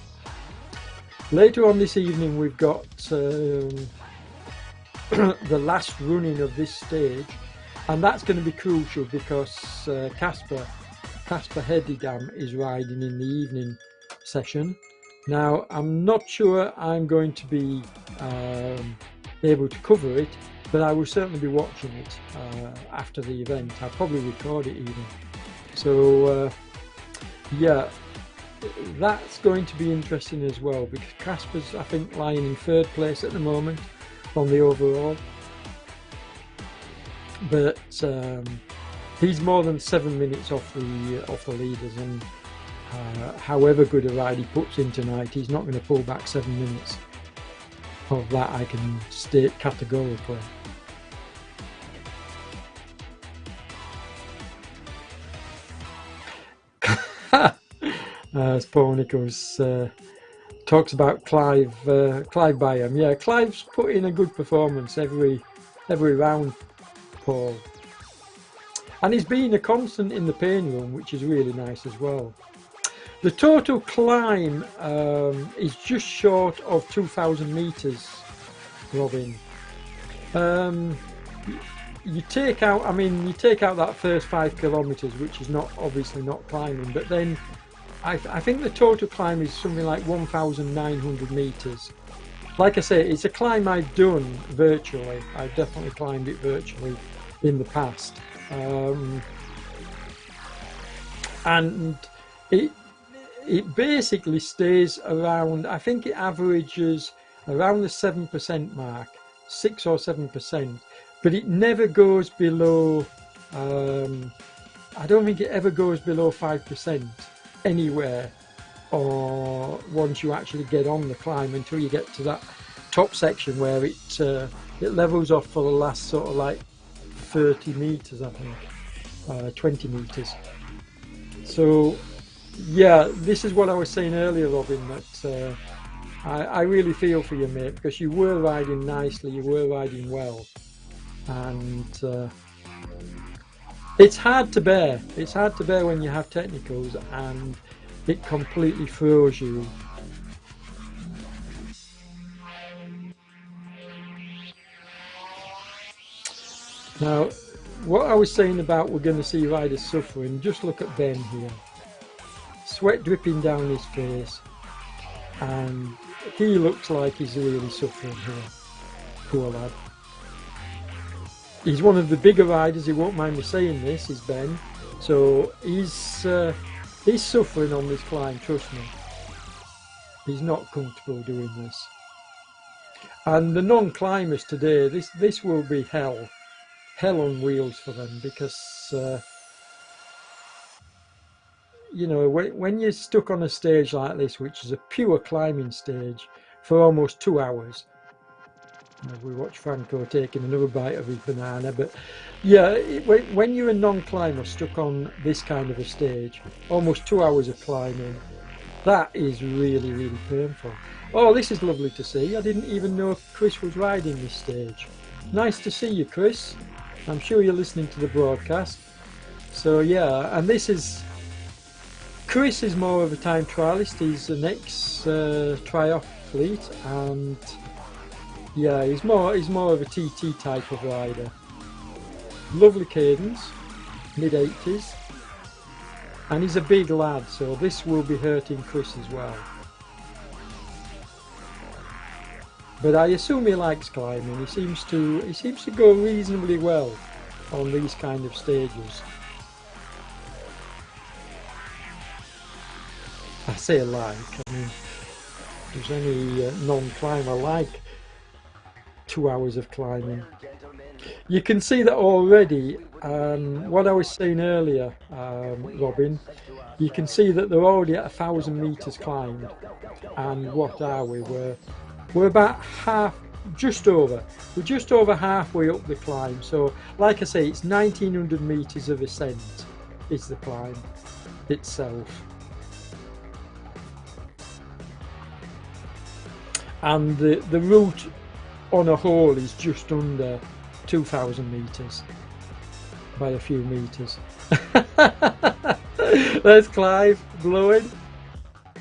Later on this evening, we've got the last running of this stage, and that's going to be crucial because Casper Hedidam is riding in the evening session. Now, I'm not sure I'm going to be able to cover it, but I will certainly be watching it after the event. I'll probably record it even. So yeah, that's going to be interesting as well, because Casper's, I think, lying in 3rd place at the moment on the overall, but he's more than 7 minutes off the leaders, and however good a ride he puts in tonight, he's not going to pull back 7 minutes. Of that I can state categorically. As Paul Nichols talks about Clive Byam. Yeah, Clive's put in a good performance every round, Paul. And he's been a constant in the pain room, which is really nice as well. The total climb is just short of 2,000 meters, Robin. You take out that first 5 kilometers, which is obviously not climbing, but then I think the total climb is something like 1,900 meters. Like I say, it's a climb I've done virtually. I've definitely climbed it virtually in the past, and it basically stays around, I think it averages around the 7% mark, 6 or 7%, but it never goes below, I don't think it ever goes below 5% anywhere, or once you actually get on the climb, until you get to that top section where it levels off for the last sort of like 30 meters, I think, 20 meters. So yeah, this is what I was saying earlier, Robin, that I really feel for you, mate, because you were riding nicely, you were riding well, and it's hard to bear. It's hard to bear when you have technicals and it completely throws you. Now, what I was saying about we're going to see riders suffering, just look at Ben here. Sweat dripping down his face, and he looks like he's really suffering here. Poor lad. He's one of the bigger riders, he won't mind me saying this, is Ben. So he's suffering on this climb, trust me. He's not comfortable doing this. And the non-climbers today, this will be hell on wheels for them, because you know, when you're stuck on a stage like this, which is a pure climbing stage, for almost 2 hours. We watch Franco taking another bite of his banana, but yeah, when you're a non-climber stuck on this kind of a stage, almost 2 hours of climbing, that is really, really painful. Oh, this is lovely to see. I didn't even know Chris was riding this stage. Nice to see you, Chris. I'm sure you're listening to the broadcast. So yeah, and this is... Chris is more of a time trialist. He's an ex-triathlete, and yeah, he's more of a TT type of rider. Lovely cadence, mid-80s, and he's a big lad, so this will be hurting Chris as well. But I assume he likes climbing. He seems to go reasonably well on these kind of stages. I say like, I mean, if there's any non-climber like 2 hours of climbing. You can see that already, what I was saying earlier, Robin, you can see that they're already at 1,000 meters climbed, and what are we? We're about we're just over halfway up the climb. So like I say, it's 1,900 meters of ascent is the climb itself. And the route on a whole is just under 2,000 meters. by a few metres. There's Clive blowing.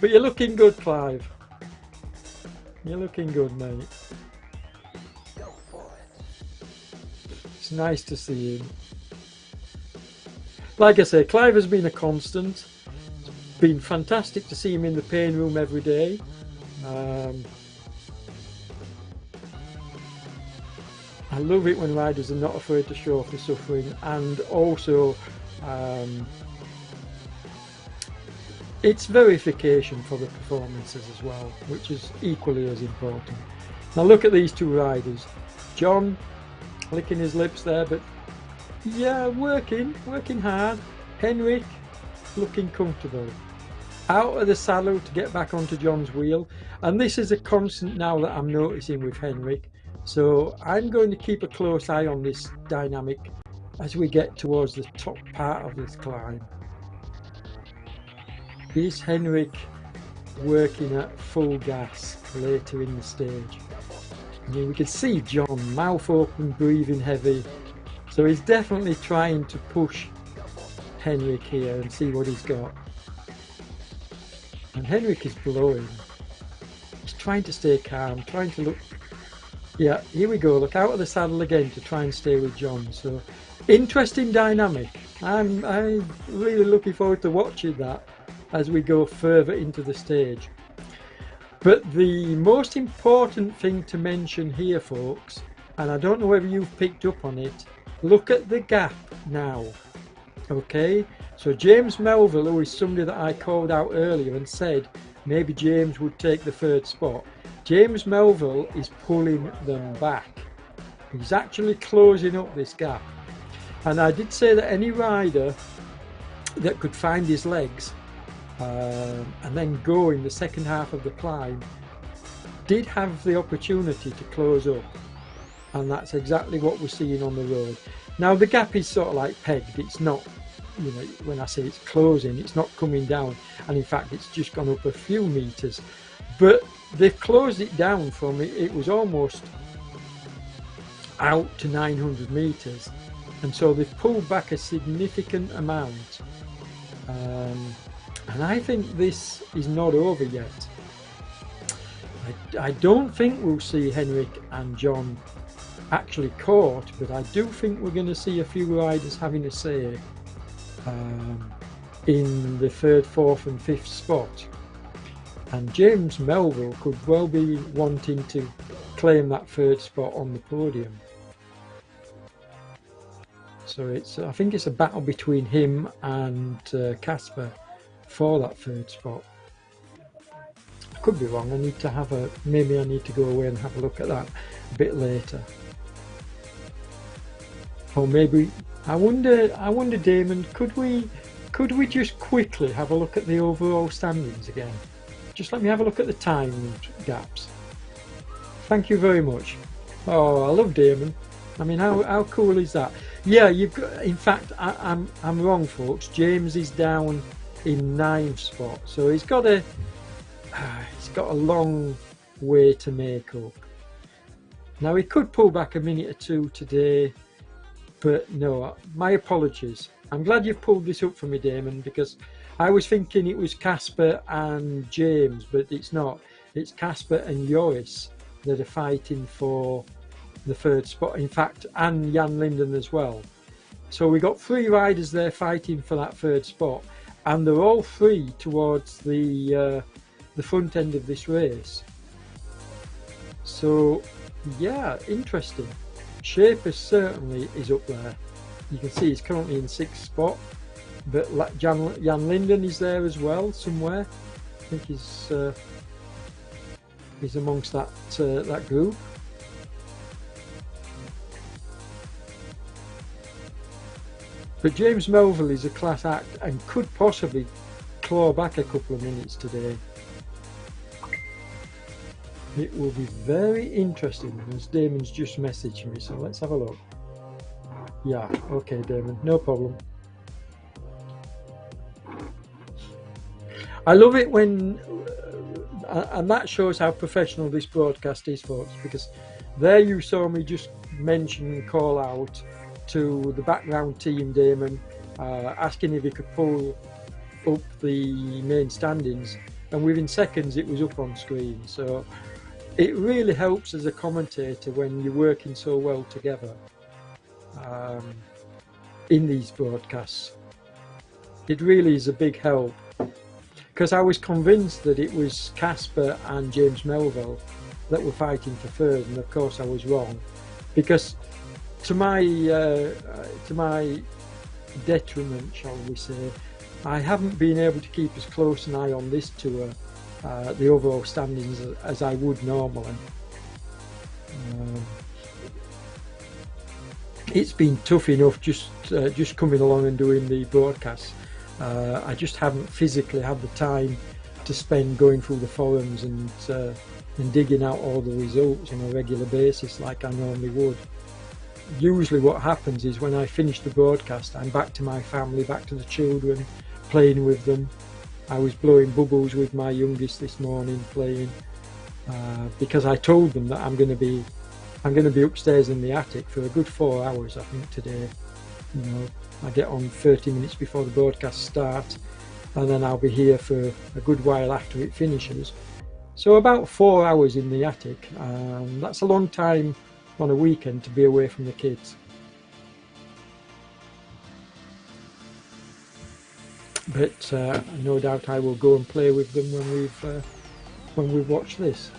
But you're looking good, Clive. You're looking good, mate. It's nice to see him. Like I say, Clive has been a constant. It's been fantastic to see him in the pain room every day. I love it when riders are not afraid to show off the suffering, and also it's verification for the performances as well, which is equally as important. Now look at these two riders. John licking his lips there, but yeah, working hard. Henrik looking comfortable. Out of the saddle to get back onto John's wheel, and this is a constant now that I'm noticing with Henrik. So I'm going to keep a close eye on this dynamic as we get towards the top part of this climb. Is Henrik working at full gas later in the stage? I mean, we can see John, mouth open, breathing heavy. So he's definitely trying to push Henrik here and see what he's got. And Henrik is blowing. He's trying to stay calm, trying to look. Yeah, here we go. Look out of the saddle again to try and stay with John. So interesting dynamic. I'm really looking forward to watching that as we go further into the stage. But the most important thing to mention here, folks, and I don't know whether you've picked up on it, look at the gap now. Okay, so James Melville, who is somebody that I called out earlier and said maybe James would take the third spot, James Melville is pulling them back. He's actually closing up this gap. And I did say that any rider that could find his legs and then go in the second half of the climb did have the opportunity to close up, and that's exactly what we're seeing on the road. Now the gap is sort of like pegged. It's not, you know, when I say it's closing, it's not coming down, and in fact it's just gone up a few meters, but they've closed it down from it was almost out to 900 meters, and so they've pulled back a significant amount, and I think this is not over yet. I don't think we'll see Henrik and John actually caught, but I do think we're going to see a few riders having a say in the third, fourth and fifth spot, and James Melville could well be wanting to claim that third spot on the podium. So I think it's a battle between him and Casper for that third spot. I could be wrong. Maybe I need to go away and have a look at that a bit later. Or maybe I wonder, Damon, could we just quickly have a look at the overall standings again? Just let me have a look at the time gaps. Thank you very much. Oh, I love Damon. I mean, how cool is that? Yeah, you've got. In fact, I'm wrong, folks. James is down in 9th spot, so he's got a long way to make up. Now he could pull back a minute or two today, but no, my apologies. I'm glad you've pulled this up for me, Damon, because I was thinking it was Casper and James, but it's not. It's Casper and Joris that are fighting for the third spot, in fact, and Jan Linden as well. So we got 3 riders there fighting for that third spot, and they're all 3 towards the front end of this race. So yeah, interesting. Schaefer certainly is up there. You can see he's currently in 6th spot, but Jan Linden is there as well somewhere. I think he's amongst that group. But James Melville is a class act and could possibly claw back a couple of minutes today. It will be very interesting, as Damon's just messaged me, so let's have a look. Yeah, okay, Damon, no problem. I love it when, and that shows how professional this broadcast is, folks, because there you saw me just mention and call out to the background team, Damon, asking if he could pull up the main standings, and within seconds it was up on screen. So it really helps as a commentator when you're working so well together in these broadcasts. It really is a big help, because I was convinced that it was Casper and James Melville that were fighting for third, and of course I was wrong, because to my detriment, shall we say, I haven't been able to keep as close an eye on this tour, the overall standings, as I would normally. It's been tough enough just coming along and doing the broadcasts. I just haven't physically had the time to spend going through the forums and digging out all the results on a regular basis like I normally would. Usually what happens is when I finish the broadcast, I'm back to my family, back to the children, playing with them. I was blowing bubbles with my youngest this morning, playing, because I told them that I'm going to be upstairs in the attic for a good 4 hours, I think, today. You know, I get on 30 minutes before the broadcast starts, and then I'll be here for a good while after it finishes. So about 4 hours in the attic. That's a long time on a weekend to be away from the kids. But no doubt I will go and play with them when we've watched this.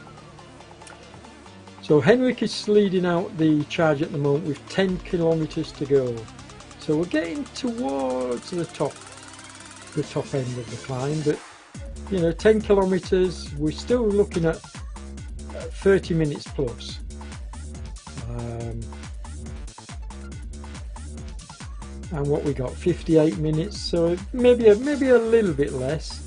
So Henrik is leading out the charge at the moment with 10 kilometres to go. So we're getting towards the top end of the climb, but you know, 10 kilometres, we're still looking at 30 minutes plus. And what we got, 58 minutes, so maybe a little bit less,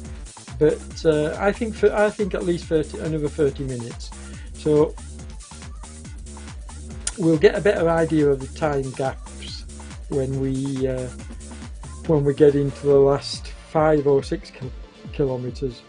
but I think at least another 30 minutes. So we'll get a better idea of the time gaps when we get into the last 5 or 6 kilometres.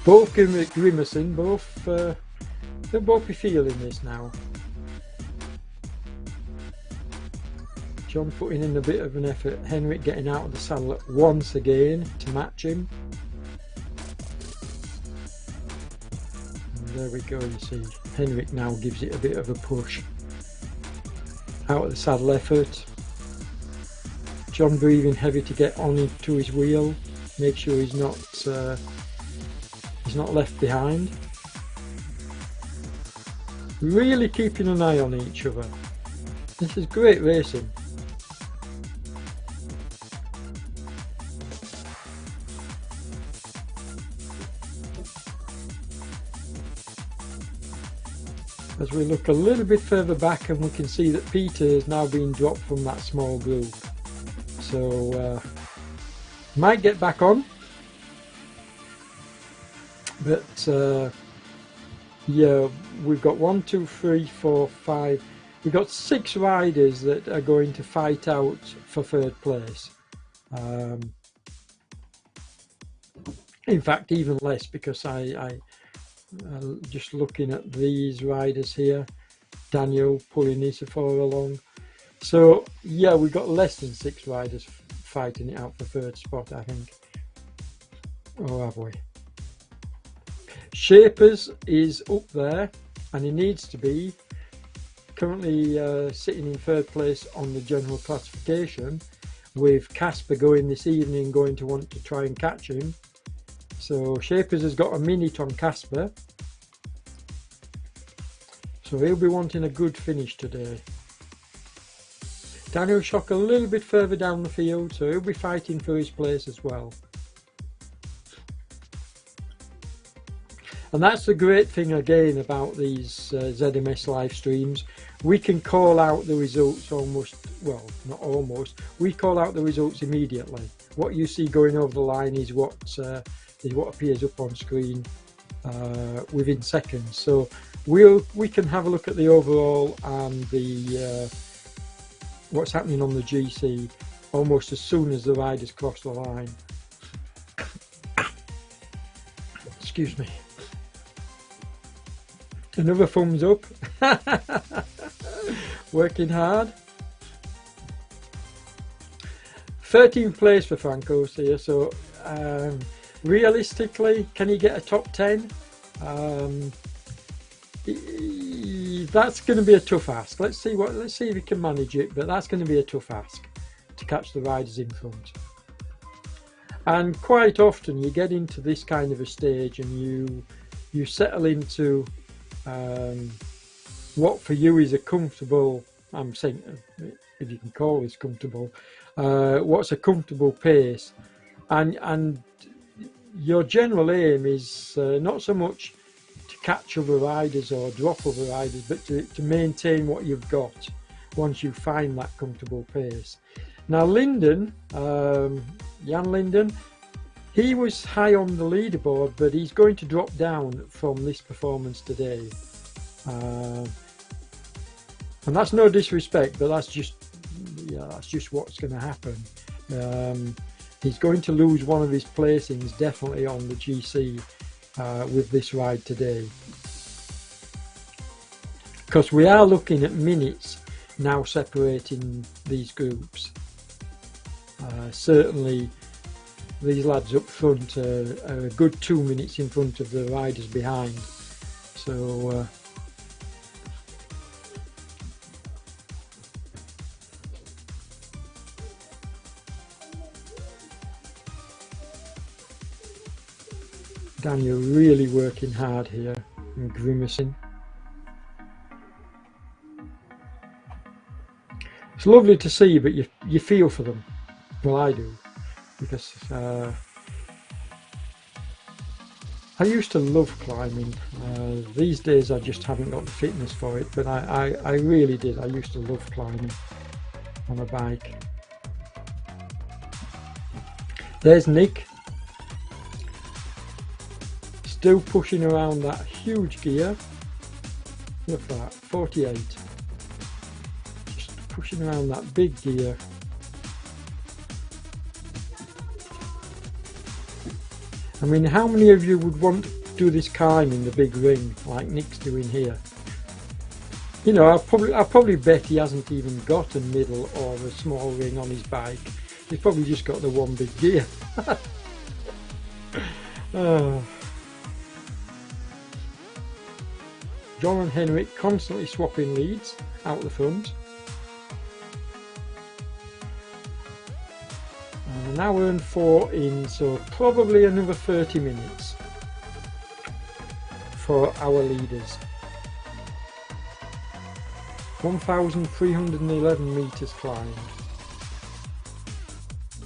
Both grimacing, they'll both be feeling this now. John putting in a bit of an effort, Henrik getting out of the saddle once again to match him. And there we go, you see, Henrik now gives it a bit of a push. Out of the saddle effort. John breathing heavy to get on into his wheel, make sure he's not left behind. Really keeping an eye on each other. This is great racing. As we look a little bit further back, and we can see that Peter is now being dropped from that small group. So might get back on. But yeah, we've got 1, 2, 3, 4, 5. We've got 6 riders that are going to fight out for third place. In fact, even less, because I just looking at these riders here, Daniel pulling Isafor along. So yeah, we've got less than 6 riders fighting it out for third spot, I think. Or have we? Shapers is up there, and he needs to be. Currently sitting in third place on the general classification, with Casper going this evening, going to want to try and catch him. So Shapers has got a minute on Casper, so he'll be wanting a good finish today. Daniel Schock a little bit further down the field, so he'll be fighting for his place as well. And that's the great thing again about these ZMS live streams. We can call out the results almost, well, not almost, we call out the results immediately. What you see going over the line is what appears up on screen within seconds. So we can have a look at the overall and the what's happening on the GC almost as soon as the riders cross the line. Excuse me. Another thumbs up. Working hard. 13th place for Francos here, so realistically, can he get a top 10? That's going to be a tough ask. Let's see if he can manage it, but that's going to be a tough ask to catch the riders in front. And quite often you get into this kind of a stage and you settle into what for you is a comfortable, I'm saying, if you can call this comfortable, what's a comfortable pace, and your general aim is not so much to catch other riders or drop other riders, but to maintain what you've got once you find that comfortable pace. Now Linden, Jan Linden, he was high on the leaderboard, but he's going to drop down from this performance today. And that's no disrespect, but that's just what's going to happen. He's going to lose one of his placings definitely on the GC with this ride today, because we are looking at minutes now separating these groups. Certainly these lads up front are a good 2 minutes in front of the riders behind, so Daniel really working hard here and grimacing. It's lovely to see, but you feel for them. Well, I do, because I used to love climbing. These days I just haven't got the fitness for it, but I really did. I used to love climbing on a bike. There's Nick, still pushing around that huge gear. Look at that, 48. Just pushing around that big gear. I mean, how many of you would want to do this climb in the big ring like Nick's doing here? You know, I'll probably bet he hasn't even got a middle or a small ring on his bike. He's probably just got the one big gear. Oh. John and Henrik constantly swapping leads out the front. And an hour and 4 in, so probably another 30 minutes for our leaders. 1,311 metres climbed.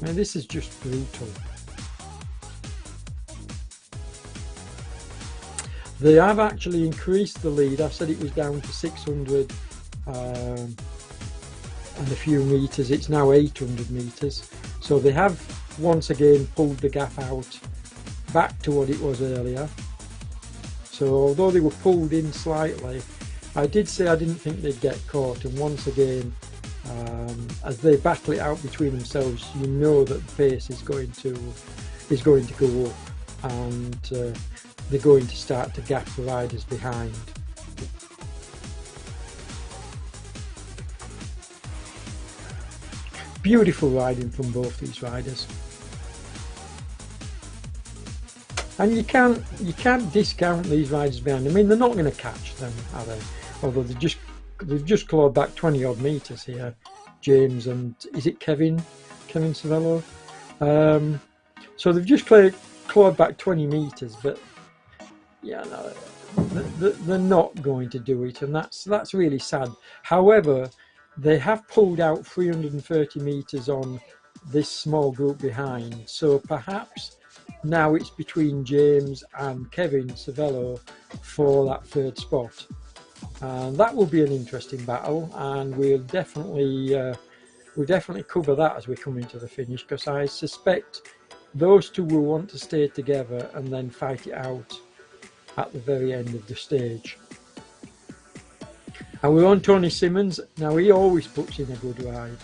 Now this is just brutal. They have actually increased the lead. I said it was down to 600 and a few metres. It's now 800 metres. So they have once again pulled the gap out back to what it was earlier. So although they were pulled in slightly, I did say I didn't think they'd get caught, and once again, as they battle it out between themselves, you know that the pace is going to go up, and they're going to start to gap the riders behind. Beautiful riding from both these riders, and you can't discount these riders behind. I mean, they're not going to catch them, are they? Although they've just clawed back 20 odd metres here, James and is it Kevin Savello? So they've just clawed back 20 metres, but yeah, no, they're not going to do it, and that's really sad. However, they have pulled out 330 metres on this small group behind, so perhaps now it's between James and Kevin Savello for that third spot, and that will be an interesting battle, and we'll definitely cover that as we come into the finish, because I suspect those two will want to stay together and then fight it out at the very end of the stage. And we're on Tony Simmons. Now, he always puts in a good ride.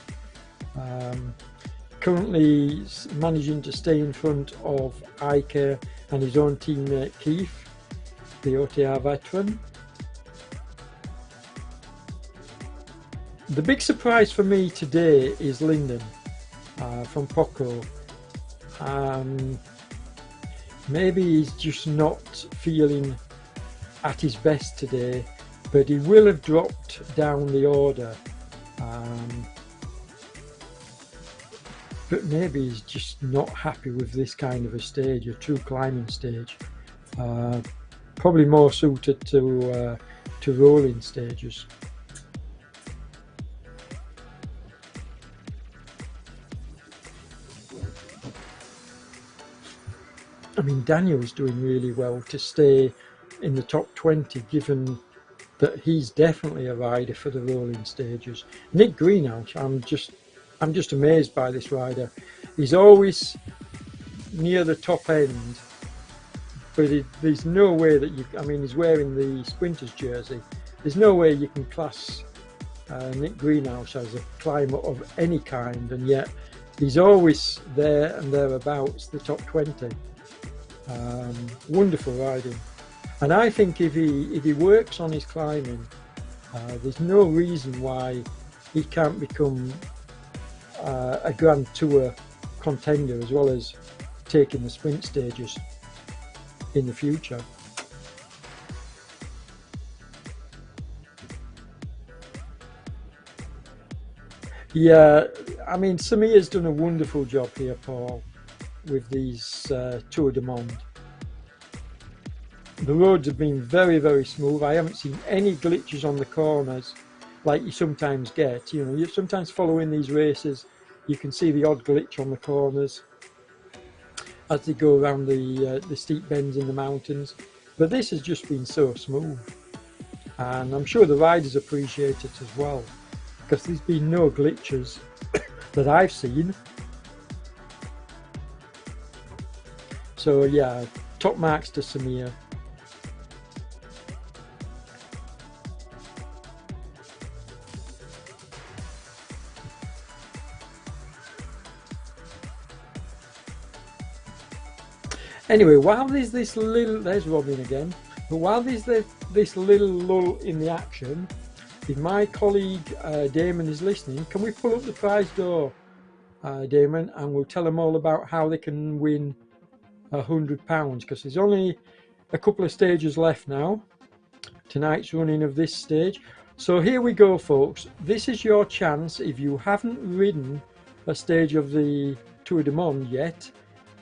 Currently managing to stay in front of Ike and his own teammate Keith, the OTR veteran. The big surprise for me today is Lyndon from Poco. Maybe he's just not feeling at his best today, but he will have dropped down the order. But maybe he's just not happy with this kind of a stage, a true climbing stage. Probably more suited to rolling stages. I mean, Daniel's doing really well to stay in the top 20, given that he's definitely a rider for the rolling stages. Nick Greenhouse, I'm just amazed by this rider. He's always near the top end, but there's no way that I mean, he's wearing the sprinters jersey. There's no way you can class Nick Greenhouse as a climber of any kind, and yet he's always there and thereabouts, the top 20. Wonderful riding, and I think if he works on his climbing, there's no reason why he can't become a Grand Tour contender, as well as taking the sprint stages in the future. Yeah, I mean, Samir's done a wonderful job here, Paul, with these Tour de Monde. The roads have been very, very smooth. I haven't seen any glitches on the corners like you sometimes get. You know, you're sometimes following these races, you can see the odd glitch on the corners as they go around the steep bends in the mountains. But this has just been so smooth, and I'm sure the riders appreciate it as well, because there's been no glitches that I've seen. So yeah, top marks to Samir. Anyway, while there's this little, there's Robin again, but while there's this little lull in the action, if my colleague Damon is listening, can we pull up the prize door, Damon, and we'll tell them all about how they can win £100, because there's only a couple of stages left now, tonight's running of this stage. So here we go, folks. This is your chance. If you haven't ridden a stage of the Tour de Monde yet,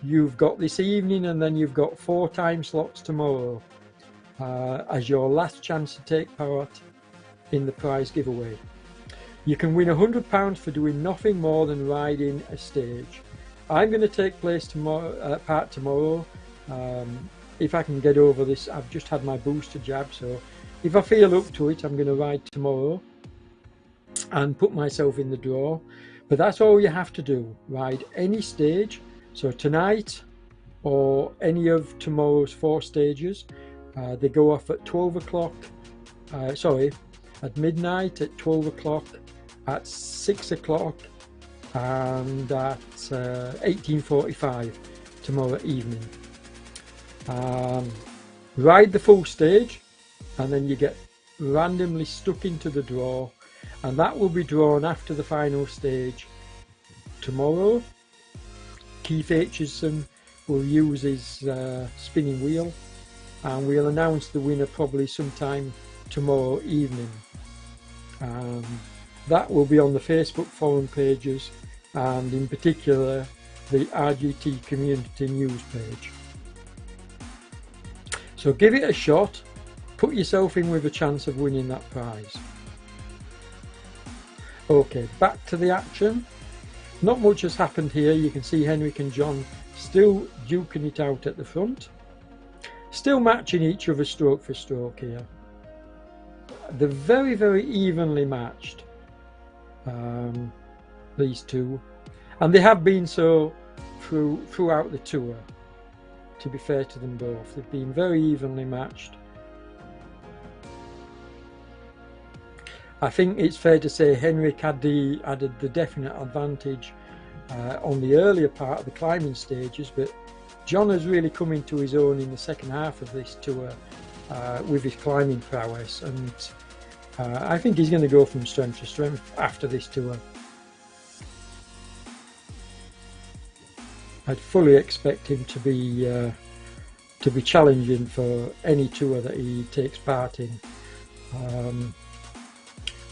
you've got this evening, and then you've got 4 time slots tomorrow as your last chance to take part in the prize giveaway. You can win £100 for doing nothing more than riding a stage. I'm going to take part tomorrow. If I can get over this, I've just had my booster jab, so if I feel up to it, I'm going to ride tomorrow and put myself in the draw. But that's all you have to do, ride any stage. So tonight, or any of tomorrow's 4 stages, they go off at 12 o'clock, at midnight, at 12 o'clock, at 6 o'clock, and at 18:45 tomorrow evening. Ride the full stage, and then you get randomly stuck into the draw, and that will be drawn after the final stage tomorrow. Keith Aitchison will use his spinning wheel, and we'll announce the winner probably sometime tomorrow evening. That will be on the Facebook forum pages, and in particular the RGT community news page. So give it a shot, put yourself in with a chance of winning that prize. Okay, back to the action. Not much has happened here. You can see Henrik and John still duking it out at the front, still matching each other stroke for stroke here. They're very, very evenly matched, these two, and they have been so throughout the tour. to be fair to them both. They've been very evenly matched. I think it's fair to say Henrik had the definite advantage on the earlier part of the climbing stages, but John has really come into his own in the second half of this tour with his climbing prowess, and I think he's going to go from strength to strength after this tour. I'd fully expect him to be challenging for any tour that he takes part in,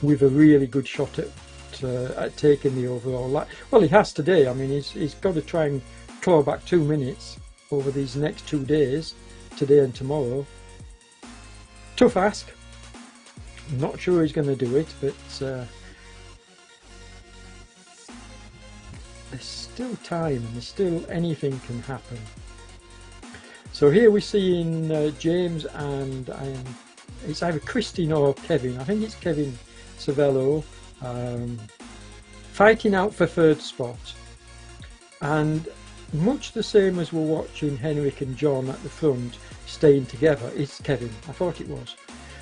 with a really good shot at taking the overall lap. Well, he has today. I mean, he's got to try and claw back 2 minutes over these next 2 days, today and tomorrow. Tough ask. I'm not sure he's going to do it, but there's still time and there's still anything can happen. So here we're seeing James and it's either Christine or Kevin. I think it's Kevin Savello fighting out for third spot, and much the same as we're watching Henrik and John at the front staying together. It's Kevin, I thought it was.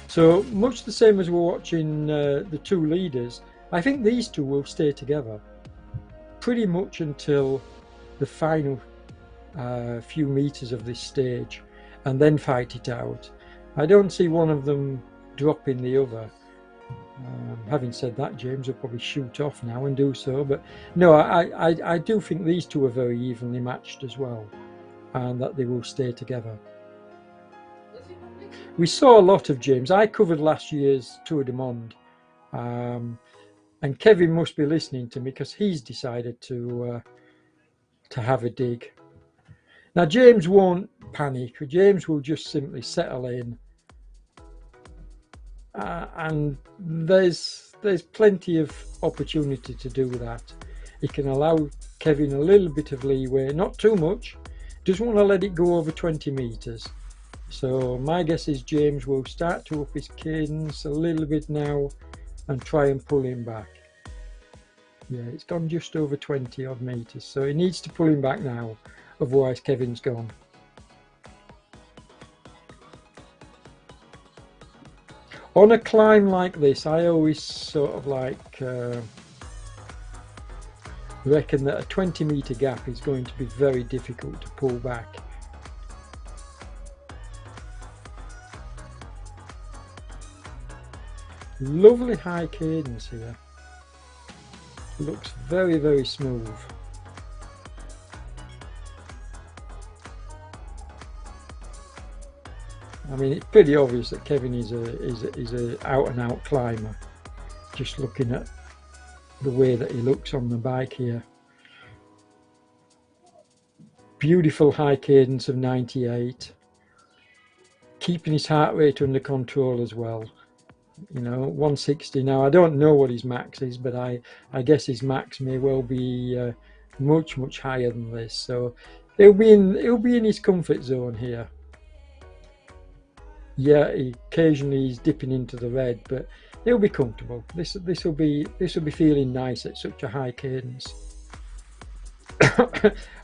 So much the same as we're watching the two leaders, I think these two will stay together pretty much until the final few meters of this stage, and then fight it out. I don't see one of them dropping the other. Having said that, James will probably shoot off now and do so, but no, I do think these two are very evenly matched as well, and that they will stay together. We saw a lot of James. I covered last year's Tour de Monde, and Kevin must be listening to me because he's decided to have a dig. Now James won't panic. James will just simply settle in, and there's plenty of opportunity to do that. He can allow Kevin a little bit of leeway, not too much. Doesn't want to let it go over 20 meters. So my guess is James will start to up his cadence a little bit now and try and pull him back. Yeah, it's gone just over 20 odd meters, so he needs to pull him back now, otherwise Kevin's gone. On a climb like this, I always sort of like reckon that a 20-meter gap is going to be very difficult to pull back. Lovely high cadence here. Looks very, very smooth. I mean, it's pretty obvious that Kevin is a out-and-out climber. Just looking at the way that he looks on the bike here. Beautiful high cadence of 98. Keeping his heart rate under control as well. You know, 160 now. I don't know what his max is, but I guess his max may well be much higher than this. So he'll be in his comfort zone here. Yeah, occasionally he's dipping into the red, but he'll be comfortable. This will be feeling nice at such a high cadence.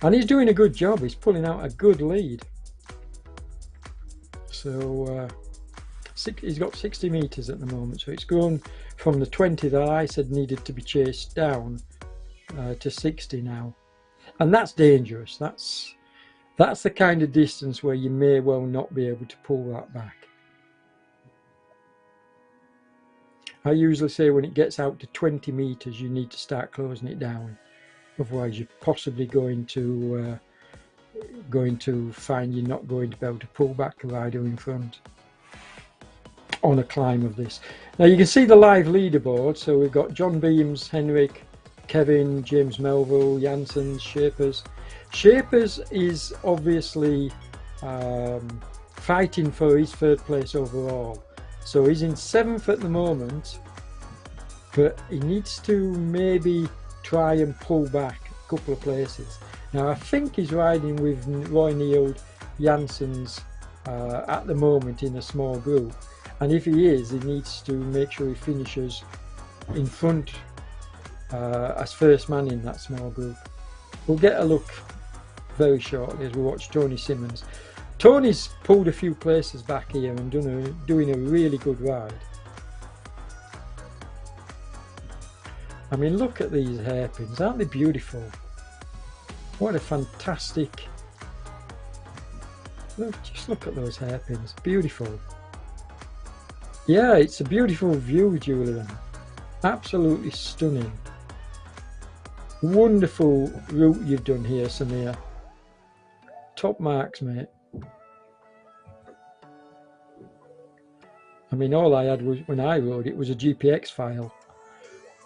And he's doing a good job. He's pulling out a good lead. So he's got 60 meters at the moment, so it's grown from the 20 that I said needed to be chased down to 60 now, and that's dangerous. That's the kind of distance where you may well not be able to pull that back. I usually say when it gets out to 20 meters you need to start closing it down, otherwise you're possibly going to find you're not going to be able to pull back the rider in front on a climb of this. Now you can see the live leaderboard. So we've got John Beams, Henrik, Kevin, James Melville, Janssens, Shapers. Shapers is obviously fighting for his third place overall. So he's in 7th at the moment, but he needs to maybe try and pull back a couple of places. Now I think he's riding with Roy Neild, Janssens at the moment in a small group. And if he is, he needs to make sure he finishes in front as first man in that small group. We'll get a look very shortly as we watch Tony Simmons. Tony's pulled a few places back here and doing a really good ride. I mean, look at these hairpins, aren't they beautiful? What a fantastic... Just look at those hairpins, beautiful. Yeah, it's a beautiful view, Julian. Absolutely stunning. Wonderful route you've done here, Samir. Top marks, mate. I mean, all I had was, when I rode it, was a GPX file.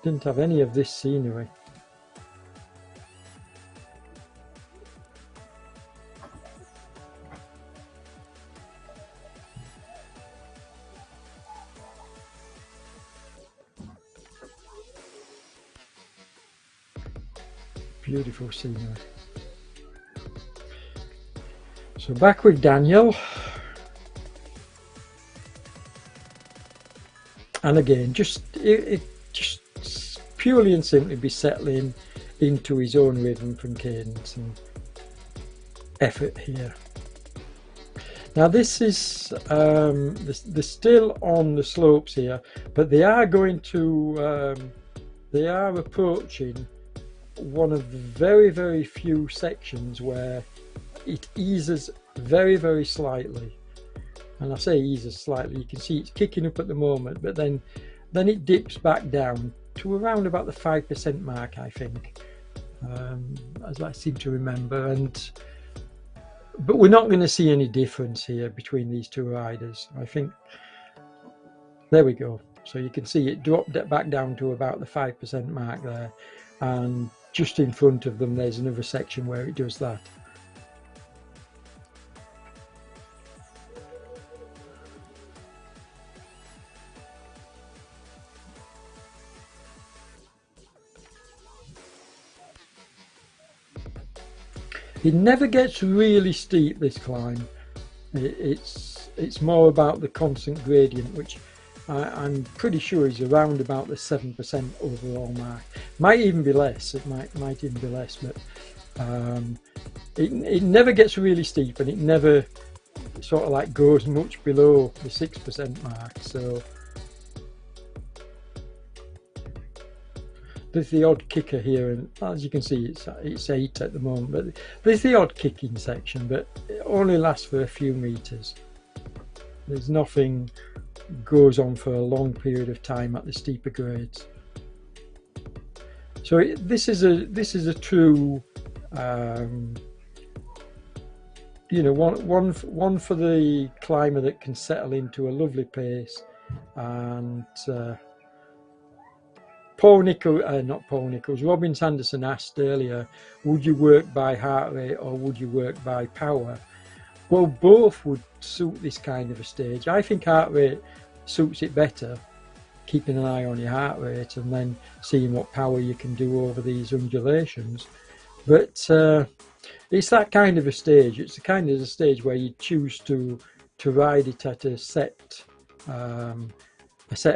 Didn't have any of this scenery. Beautiful scenery. So back with Daniel. And again, just purely and simply be settling into his own rhythm from cadence and effort here. Now this is they're still on the slopes here, but they are going to they are approaching one of the very few sections where it eases very slightly. And I say eases slightly, you can see it's kicking up at the moment, but then it dips back down to around about the 5% mark, I think, as I seem to remember. But we're not going to see any difference here between these two riders, I think. There we go. So you can see it dropped back down to about the 5% mark there, and just in front of them there's another section where it does that. It never gets really steep, this climb. It's more about the constant gradient, which I'm pretty sure is around about the 7% overall mark. Might even be less. It might even be less, but it never gets really steep, and it never sort of like goes much below the 6% mark. So there's the odd kicker here, and as you can see, it's 8 at the moment. But there's the odd kicking section, but it only lasts for a few meters. There's nothing goes on for a long period of time at the steeper grades. So this is a true, you know, one for the climber that can settle into a lovely pace. And Robin Sanderson asked earlier, would you work by heart rate or would you work by power? Well, both would suit this kind of a stage. I think heart rate suits it better, keeping an eye on your heart rate and then seeing what power you can do over these undulations. But it's that kind of a stage. It's the kind of a stage where you choose to ride it at a set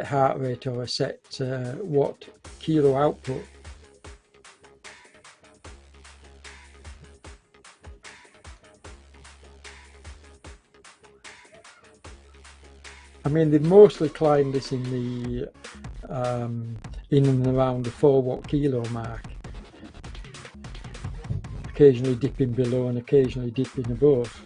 heart rate or a set watt kilo output. I mean, they've mostly climbed this in the in and around the 4 watt kilo mark, occasionally dipping below and occasionally dipping above.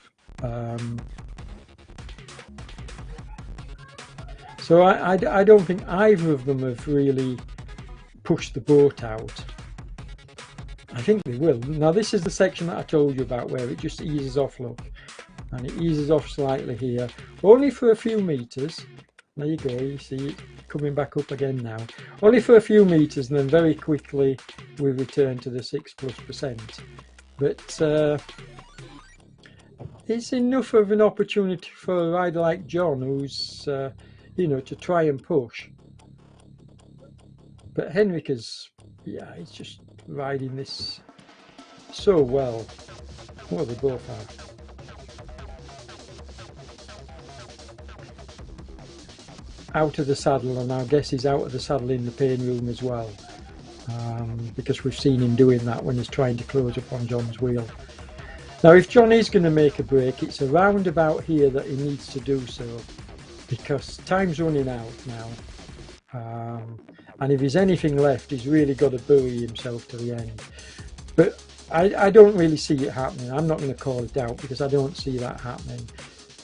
So I don't think either of them have really pushed the boat out. I think they will. Now this is the section that I told you about where it just eases off, look. And it eases off slightly here, only for a few meters. There you go, you see it coming back up again now. Only for a few meters, and then very quickly we return to the 6+%. But it's enough of an opportunity for a rider like John, who's you know, to try and push. But Henrik is, yeah, he's just riding this so well. Well, they both are. Out of the saddle, and I guess he's out of the saddle in the pain room as well, because we've seen him doing that when he's trying to close up on John's wheel. Now if John is going to make a break, it's around about here that he needs to do so, because time's running out now. And if there's anything left, he's really got to bury himself to the end. But I don't really see it happening. I'm not going to call it out because I don't see that happening.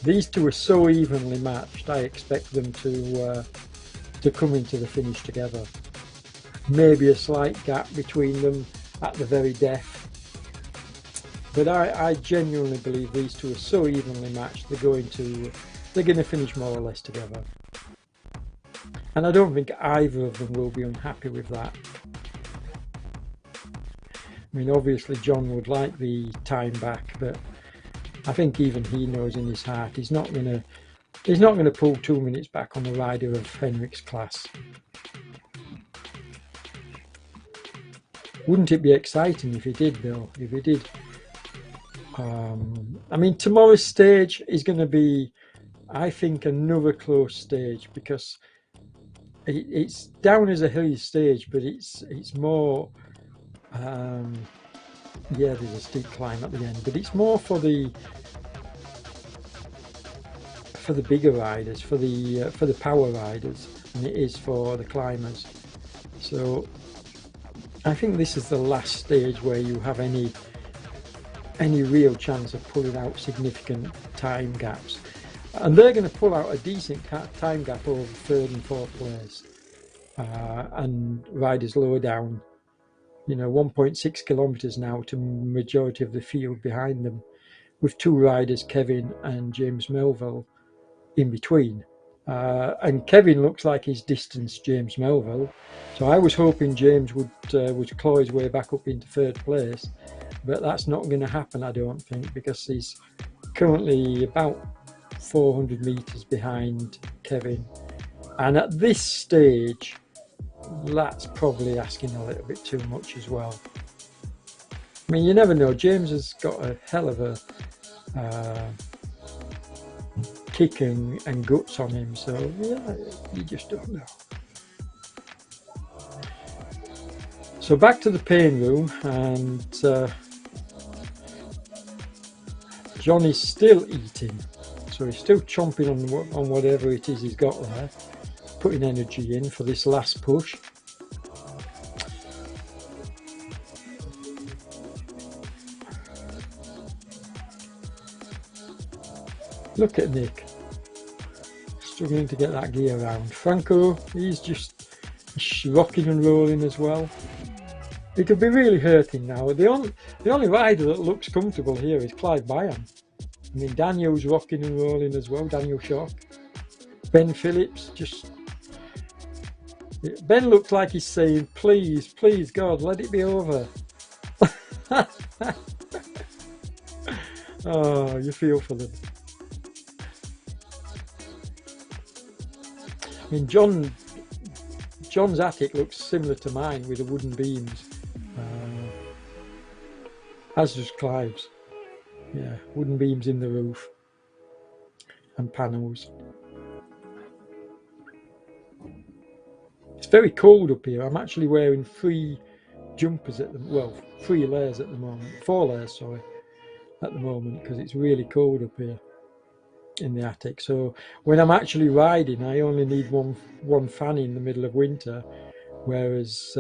These two are so evenly matched, I expect them to come into the finish together. Maybe a slight gap between them at the very death. But I genuinely believe these two are so evenly matched, they're going to finish more or less together. And I don't think either of them will be unhappy with that. I mean, obviously John would like the time back, but I think even he knows in his heart he's not going to pull 2 minutes back on the rider of Henrik's class. Wouldn't it be exciting if he did, though? If he did. I mean, tomorrow's stage is going to be, I think, another close stage, because it's down as a hilly stage, but it's more, yeah, there's a steep climb at the end, but it's more for the bigger riders, for the power riders, than it is for the climbers. So I think this is the last stage where you have any real chance of pulling out significant time gaps. And they're going to pull out a decent time gap over third and fourth place. And riders lower down, 1.6 kilometres now to majority of the field behind them, with two riders, Kevin and James Melville, in between. And Kevin looks like he's distanced James Melville. So I was hoping James would claw his way back up into third place. But that's not going to happen, I don't think, because he's currently about 400 metres behind Kevin. And at this stage, that's probably asking a little bit too much as well. I mean, you never know. James has got a hell of a kick and guts on him, so yeah, you just don't know. So back to the pain room, and John is still eating, so he's still chomping on whatever it is he's got there, putting energy in for this last push. Look at Nick, struggling to get that gear around. Franco, he's just rocking and rolling as well. He could be really hurting now. The only rider that looks comfortable here is Clive Byam. I mean, Daniel's rocking and rolling as well, Daniel Shock. Ben Phillips, Ben looks like he's saying, please, please God, let it be over. Oh, you feel for them. I mean, John's attic looks similar to mine with the wooden beams, as does Clive's. Yeah, wooden beams in the roof and panels. It's very cold up here. I'm actually wearing 3 jumpers at the, well, 3 layers at the moment, 4 layers, sorry, at the moment, because it's really cold up here in the attic. So when I'm actually riding, I only need one fan in the middle of winter, whereas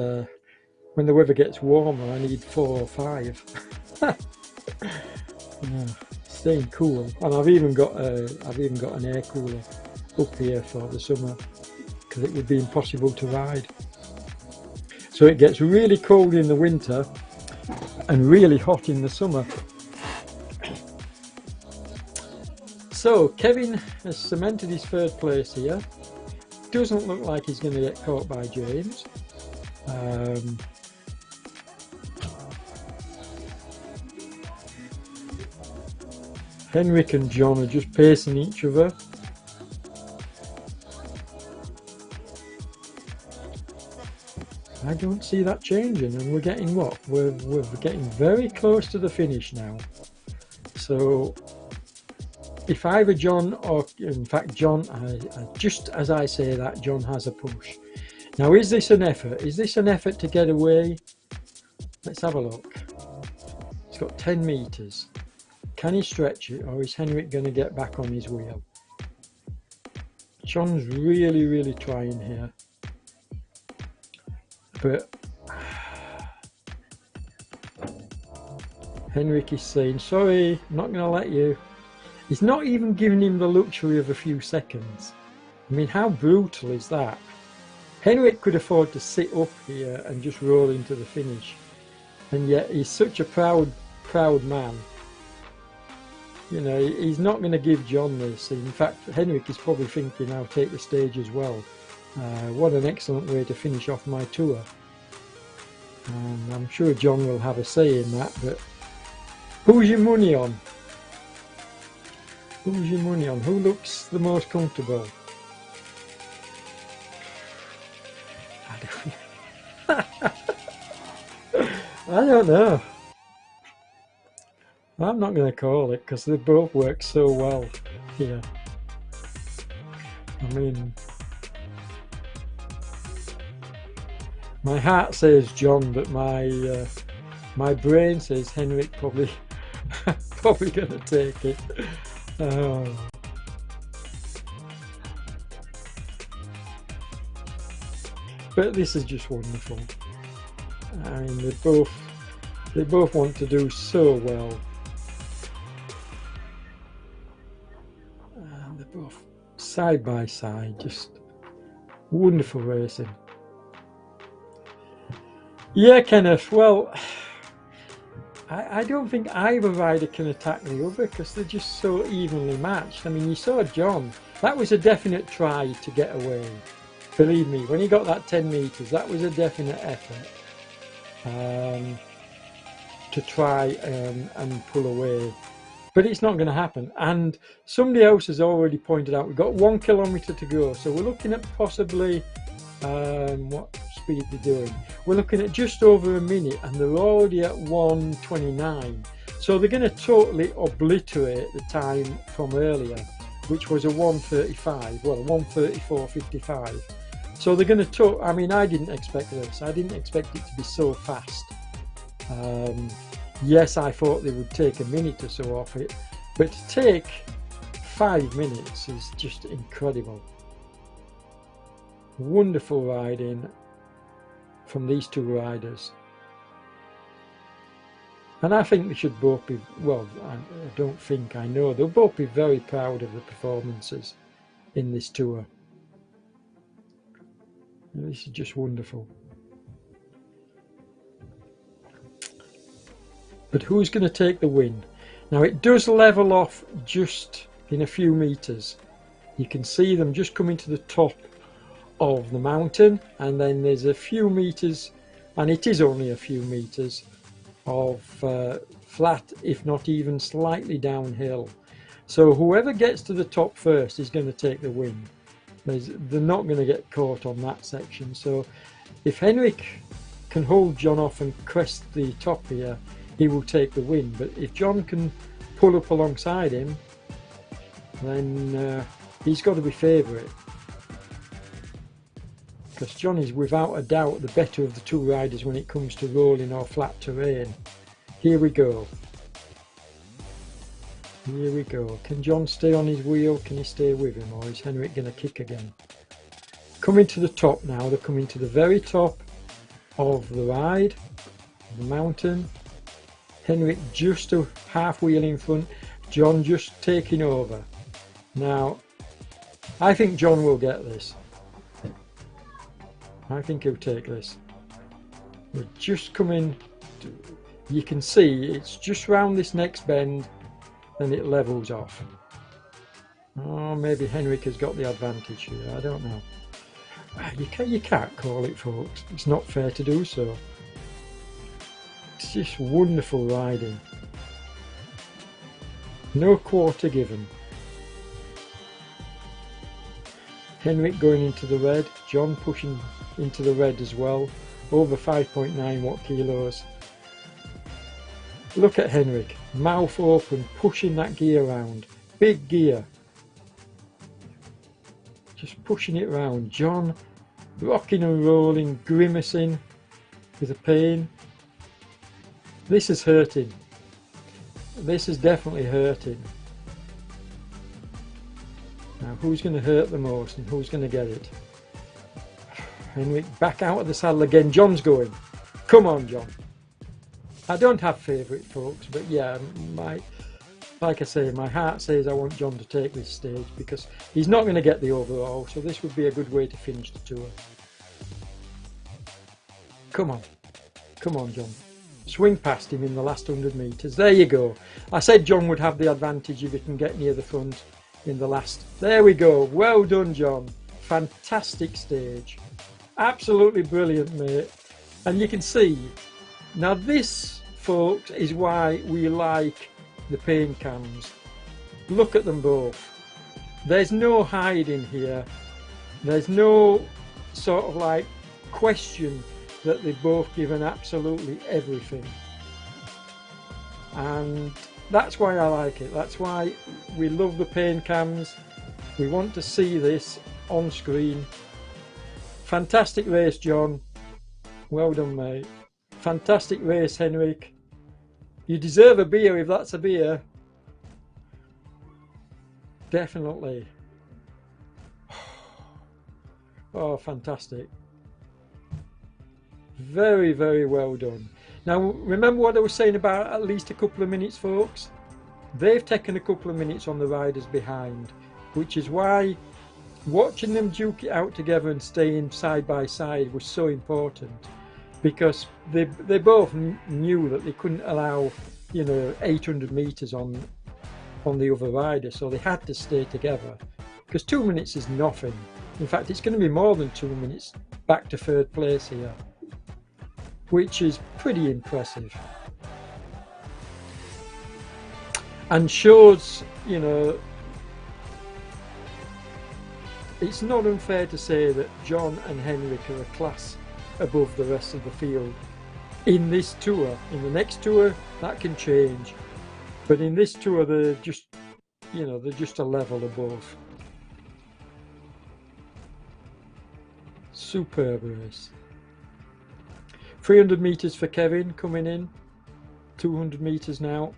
when the weather gets warmer, I need 4 or 5. Yeah, staying cool, and I've even got an air cooler up here for the summer, because it would be impossible to ride. So it gets really cold in the winter and really hot in the summer. So Kevin has cemented his third place here. Doesn't look like he's going to get caught by James. Henrik and John are just pacing each other. I don't see that changing, and we're getting what? We're getting very close to the finish now. So if either John, or in fact John, just as I say that, John has a push. Now, is this an effort? Is this an effort to get away? Let's have a look. It's got 10 metres. Can he stretch it, or is Henrik going to get back on his wheel? John's really trying here. But Henrik is saying, sorry, I'm not going to let you. He's not even giving him the luxury of a few seconds. I mean, how brutal is that? Henrik could afford to sit up here and just roll into the finish. And yet he's such a proud man. You know, he's not going to give John this. In fact, Henrik is probably thinking, I'll take the stage as well. What an excellent way to finish off my tour. And I'm sure John will have a say in that, but who's your money on? Who's your money on? Who looks the most comfortable? I don't know. I'm not going to call it because they both work so well here. I mean, my heart says John, but my brain says Henrik probably going to take it. But this is just wonderful. I mean, they both want to do so well. And they're both side by side, just wonderful racing. Yeah, Kenneth, well, I don't think either rider can attack the other because they're just so evenly matched. I mean, you saw John, that was a definite try to get away. Believe me, when he got that 10 metres, that was a definite effort to try and pull away. But it's not going to happen. And somebody else has already pointed out, we've got 1 kilometre to go. So we're looking at possibly, what speed they're doing. We're looking at just over a minute and they're already at 1:29. So they're going to totally obliterate the time from earlier, which was a 1:35, well, 1:34.55. So they're going to I mean, I didn't expect this. I didn't expect it to be so fast. Yes, I thought they would take a minute or so off it, but to take 5 minutes is just incredible. Wonderful riding from these two riders. And I think they should both be, well, I don't think, I know, they'll both be very proud of the performances in this tour. This is just wonderful. But who's going to take the win? Now it does level off just in a few meters. You can see them just coming to the top of the mountain, and then there's a few meters, and it is only a few meters of flat, if not even slightly downhill. So whoever gets to the top first is going to take the win. They're not going to get caught on that section. So if Henrik can hold John off and crest the top here, he will take the win. But if John can pull up alongside him, then he's got to be favourite. Because John is without a doubt the better of the two riders when it comes to rolling or flat terrain. Here we go. Here we go. Can John stay on his wheel? Can he stay with him? Or is Henrik going to kick again? Coming to the top now. They're coming to the very top of the ride, the mountain. Henrik just a half wheel in front. John just taking over. Now, I think John will get this. I think he'll take this. We're just coming, you can see it's just round this next bend, then it levels off. Oh, maybe Henrik has got the advantage here, I don't know. You can't call it, folks. It's not fair to do so. It's just wonderful riding. No quarter given. Henrik going into the red, John pushing into the red as well, over 5.9 watt kilos. Look at Henrik, mouth open, pushing that gear round, big gear, just pushing it round. John rocking and rolling, grimacing with the pain. This is hurting. This is definitely hurting. Now, who's going to hurt the most and who's going to get it? Henrik back out of the saddle again. John's going. Come on, John. I don't have favourite, folks, but yeah, like I say, my heart says I want John to take this stage because he's not going to get the overall, so this would be a good way to finish the tour. Come on. Come on, John. Swing past him in the last 100 metres. There you go. I said John would have the advantage if he can get near the front in the last. There we go. Well done, John. Fantastic stage. Absolutely brilliant, mate. And you can see, now this, folks, is why we like the paint cams. Look at them both. There's no hiding here. There's no sort of like question that they've both given absolutely everything. And that's why I like it. That's why we love the paint cams. We want to see this on screen. Fantastic race, John. Well done, mate. Fantastic race, Henrik. You deserve a beer if that's a beer. Definitely. Oh, fantastic. Very, very well done. Now, remember what I was saying about at least a couple of minutes, folks? They've taken a couple of minutes on the riders behind, which is why watching them duke it out together and staying side by side was so important, because they both knew that they couldn't allow, you know, 800 meters on the other rider, so they had to stay together, because 2 minutes is nothing. In fact, it's going to be more than 2 minutes back to third place here, which is pretty impressive and shows, you know, it's not unfair to say that John and Henrik are a class above the rest of the field in this tour. In the next tour that can change, but in this tour they're just, you know, they're just a level above. Superb race. 300 meters for Kevin coming in, 200 meters now,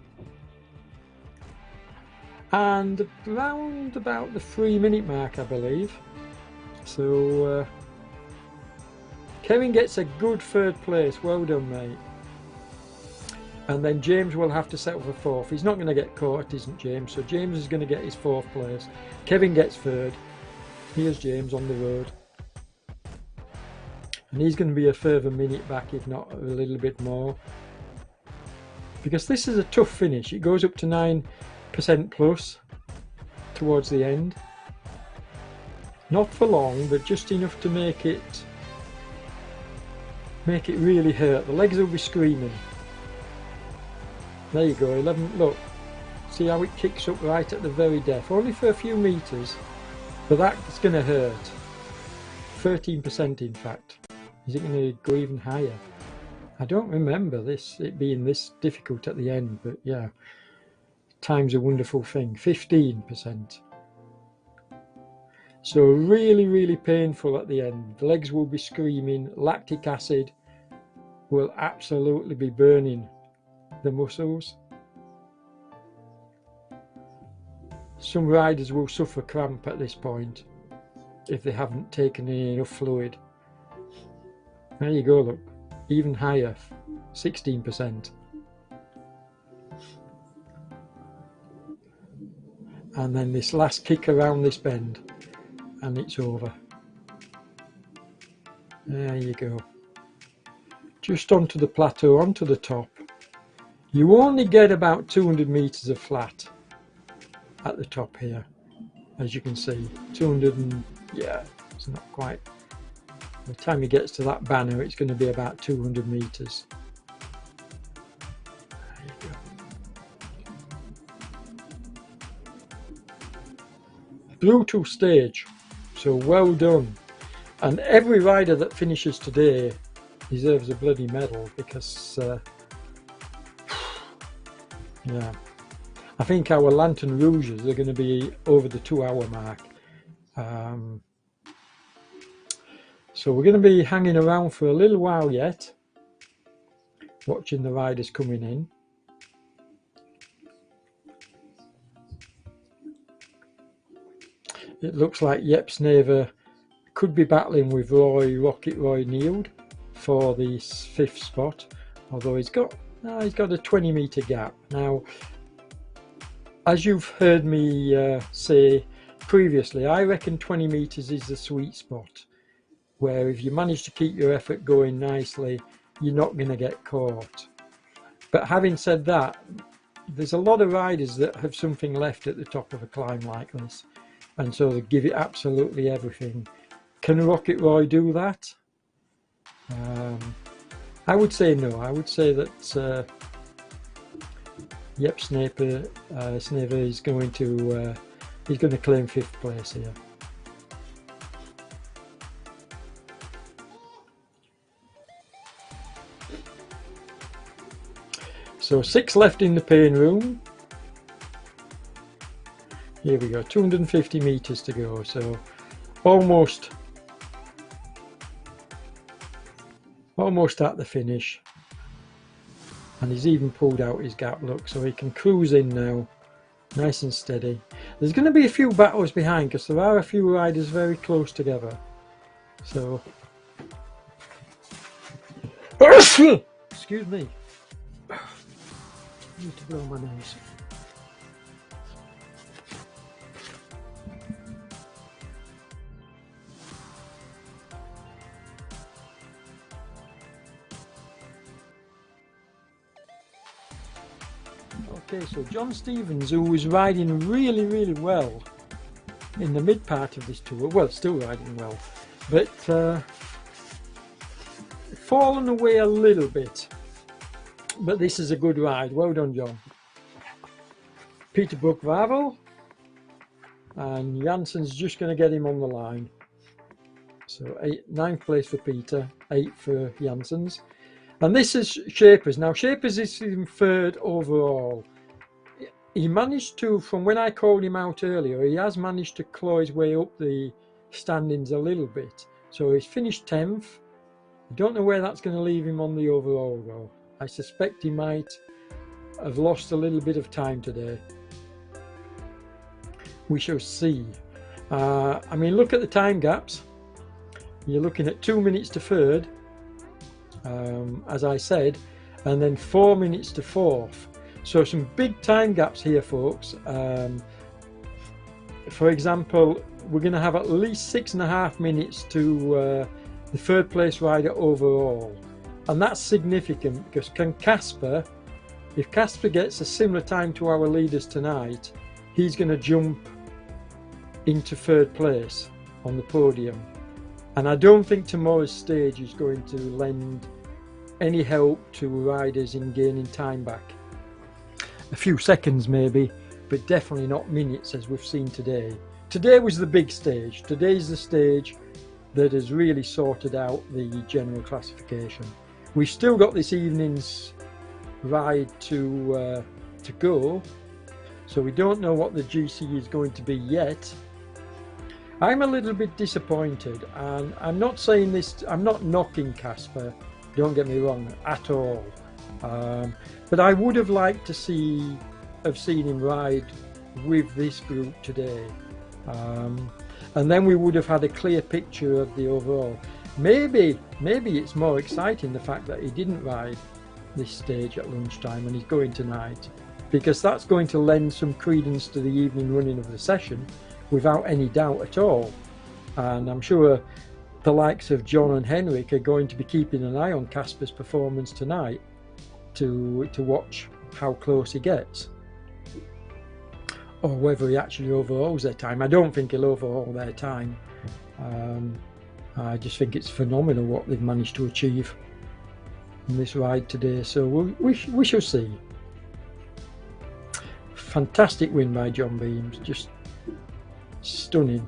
and round about the 3 minute mark, I believe. So Kevin gets a good third place. Well done, mate. And then James will have to settle for fourth. He's not going to get caught, isn't James? So James is going to get his fourth place. Kevin gets third. Here's James on the road. And he's going to be a further minute back, if not a little bit more. Because this is a tough finish. It goes up to 9% plus towards the end. Not for long, but just enough to make it really hurt. The legs will be screaming. There you go, 11, look. See how it kicks up right at the very death. Only for a few meters, but that's going to hurt. 13% in fact. Is it going to go even higher? I don't remember it being this difficult at the end, but yeah, time's a wonderful thing. 15%. So really, really painful at the end. The legs will be screaming. Lactic acid will absolutely be burning the muscles. Some riders will suffer cramp at this point if they haven't taken in enough fluid. There you go, look, even higher, 16%. And then this last kick around this bend, and it's over. There you go. Just onto the plateau, onto the top. You only get about 200 meters of flat at the top here, as you can see. 200 and, yeah, it's not quite. By the time he gets to that banner, it's going to be about 200 meters. There you go. Brutal stage, so well done. And every rider that finishes today deserves a bloody medal, because yeah, I think our Lantern Rouges are going to be over the 2 hour mark. So we're going to be hanging around for a little while yet, watching the riders coming in. it looks like Yepsneva could be battling with Rocket Roy Nield for the 5th spot, although he's got a 20-meter gap. Now, as you've heard me say previously, I reckon 20 meters is the sweet spot, where if you manage to keep your effort going nicely, you're not going to get caught. But having said that, there's a lot of riders that have something left at the top of a climb like this, and so they give it absolutely everything. Can Rocket Roy do that? I would say no. I would say that Yepsneva is going to claim 5th place here. So 6 left in the pain room. Here we go, 250 meters to go. So almost at the finish, and he's even pulled out his gap, look, so he can cruise in now, nice and steady. There's going to be a few battles behind because there are a few riders very close together. So excuse me, I need to blow my nose. Okay, so John Stevens, who was riding really well in the mid part of this tour, well, still riding well, but fallen away a little bit. But this is a good ride. Well done, John. Peter Buck-Vavel, and Janssen's just going to get him on the line. So 9th place for Peter, 8th for Janssen's. And this is Shapers. Now Shapers is in 3rd overall. He managed to, from when I called him out earlier, he has managed to claw his way up the standings a little bit. So he's finished 10th. I don't know where that's going to leave him on the overall though. I suspect he might have lost a little bit of time today. We shall see. I mean, look at the time gaps. You're looking at 2 minutes to 3rd, as I said, and then 4 minutes to 4th. So some big time gaps here, folks. For example, we're going to have at least 6.5 minutes to the 3rd place rider overall. And that's significant because if Casper gets a similar time to our leaders tonight, he's going to jump into 3rd place on the podium. And I don't think tomorrow's stage is going to lend any help to riders in gaining time back. A few seconds maybe, but definitely not minutes as we've seen today. Today was the big stage. Today's the stage that has really sorted out the general classification. We've still got this evening's ride to go, so we don't know what the GC is going to be yet. I'm a little bit disappointed, and I'm not saying this, I'm not knocking Casper, don't get me wrong, at all. But I would have liked to have seen him ride with this group today. And then we would have had a clear picture of the overall. Maybe it's more exciting the fact that he didn't ride this stage at lunchtime and he's going tonight, because that's going to lend some credence to the evening running of the session without any doubt at all. And I'm sure the likes of John and Henrik are going to be keeping an eye on Casper's performance tonight to watch how close he gets, or whether he actually overhauls their time. I don't think he'll overhaul their time. I just think it's phenomenal what they've managed to achieve in this ride today, so we shall see. Fantastic win by John Beams, just stunning.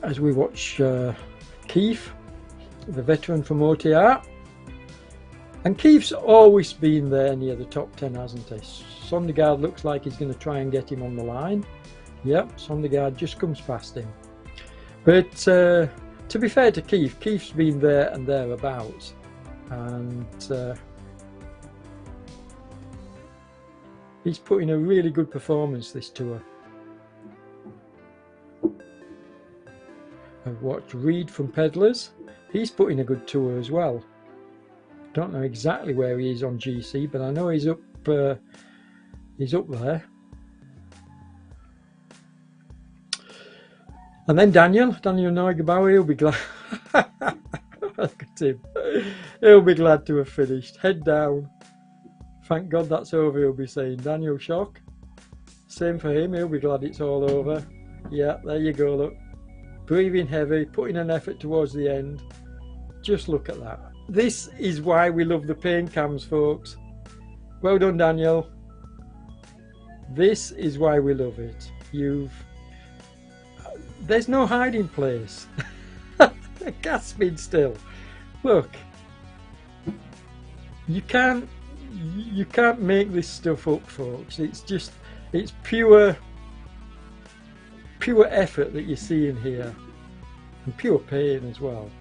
As we watch Keith, the veteran from OTR, and Keith's always been there near the top 10, hasn't he? Sondergaard looks like he's going to try and get him on the line. Yep, Sondergaard just comes past him. But to be fair to Keith, Keith's been there and thereabouts, and He's put in a really good performance this tour. I've watched Reed from Pedlars. He's put in a good tour as well. Don't know exactly where he is on GC, but I know he's up there. And then Daniel Neugebauer, he'll be glad. Look at him. He'll be glad to have finished. Head down. Thank God that's over, he'll be saying. Daniel Shock. Same for him, he'll be glad it's all over. Yeah, there you go, look. Breathing heavy, putting an effort towards the end. Just look at that. This is why we love the pain cams, folks. Well done, Daniel. This is why we love it. There's no hiding place. Gasping still. Look. You can't make this stuff up, folks. It's pure effort that you see in here, and pure pain as well.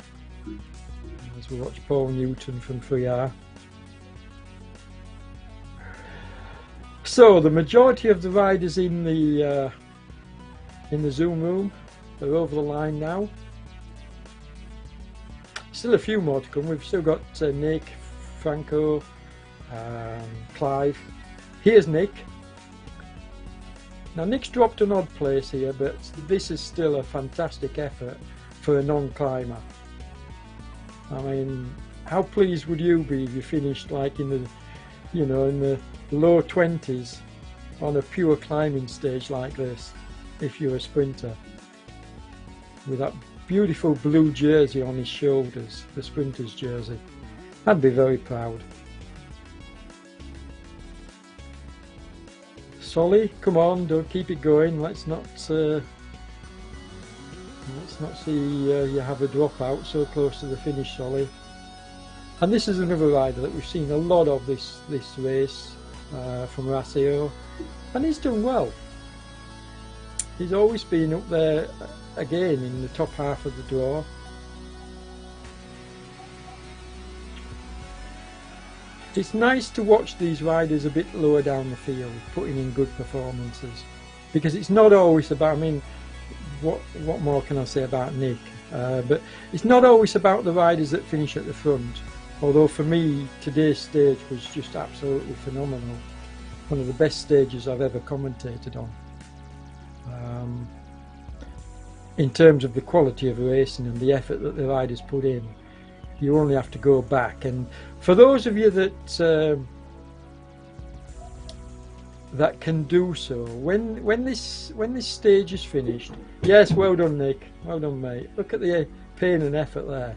As we watch Paul Newton from 3R. So the majority of the riders in the Zoom room are over the line now. Still a few more to come. We've still got Nick, Franco, Clive. Here's Nick. Now Nick's dropped an odd place here, but this is still a fantastic effort for a non-climber. I mean, how pleased would you be if you finished like in the low 20s on a pure climbing stage like this, if you're a sprinter, with that beautiful blue jersey on his shoulders, the sprinter's jersey. I'd be very proud. Solly, come on, don't keep it going. Let's not see you have a dropout so close to the finish, Solly. And this is another rider that we've seen a lot of this race from Rasio, and he's done well. He's always been up there again in the top half of the draw. It's nice to watch these riders a bit lower down the field putting in good performances, because it's not always about, I mean, what more can I say about Nick? But it's not always about the riders that finish at the front, although for me today's stage was just absolutely phenomenal. One of the best stages I've ever commentated on. In terms of the quality of racing and the effort that the riders put in, you only have to go back. And for those of you that can do so, when this stage is finished, yes, well done Nick, well done mate, look at the pain and effort there.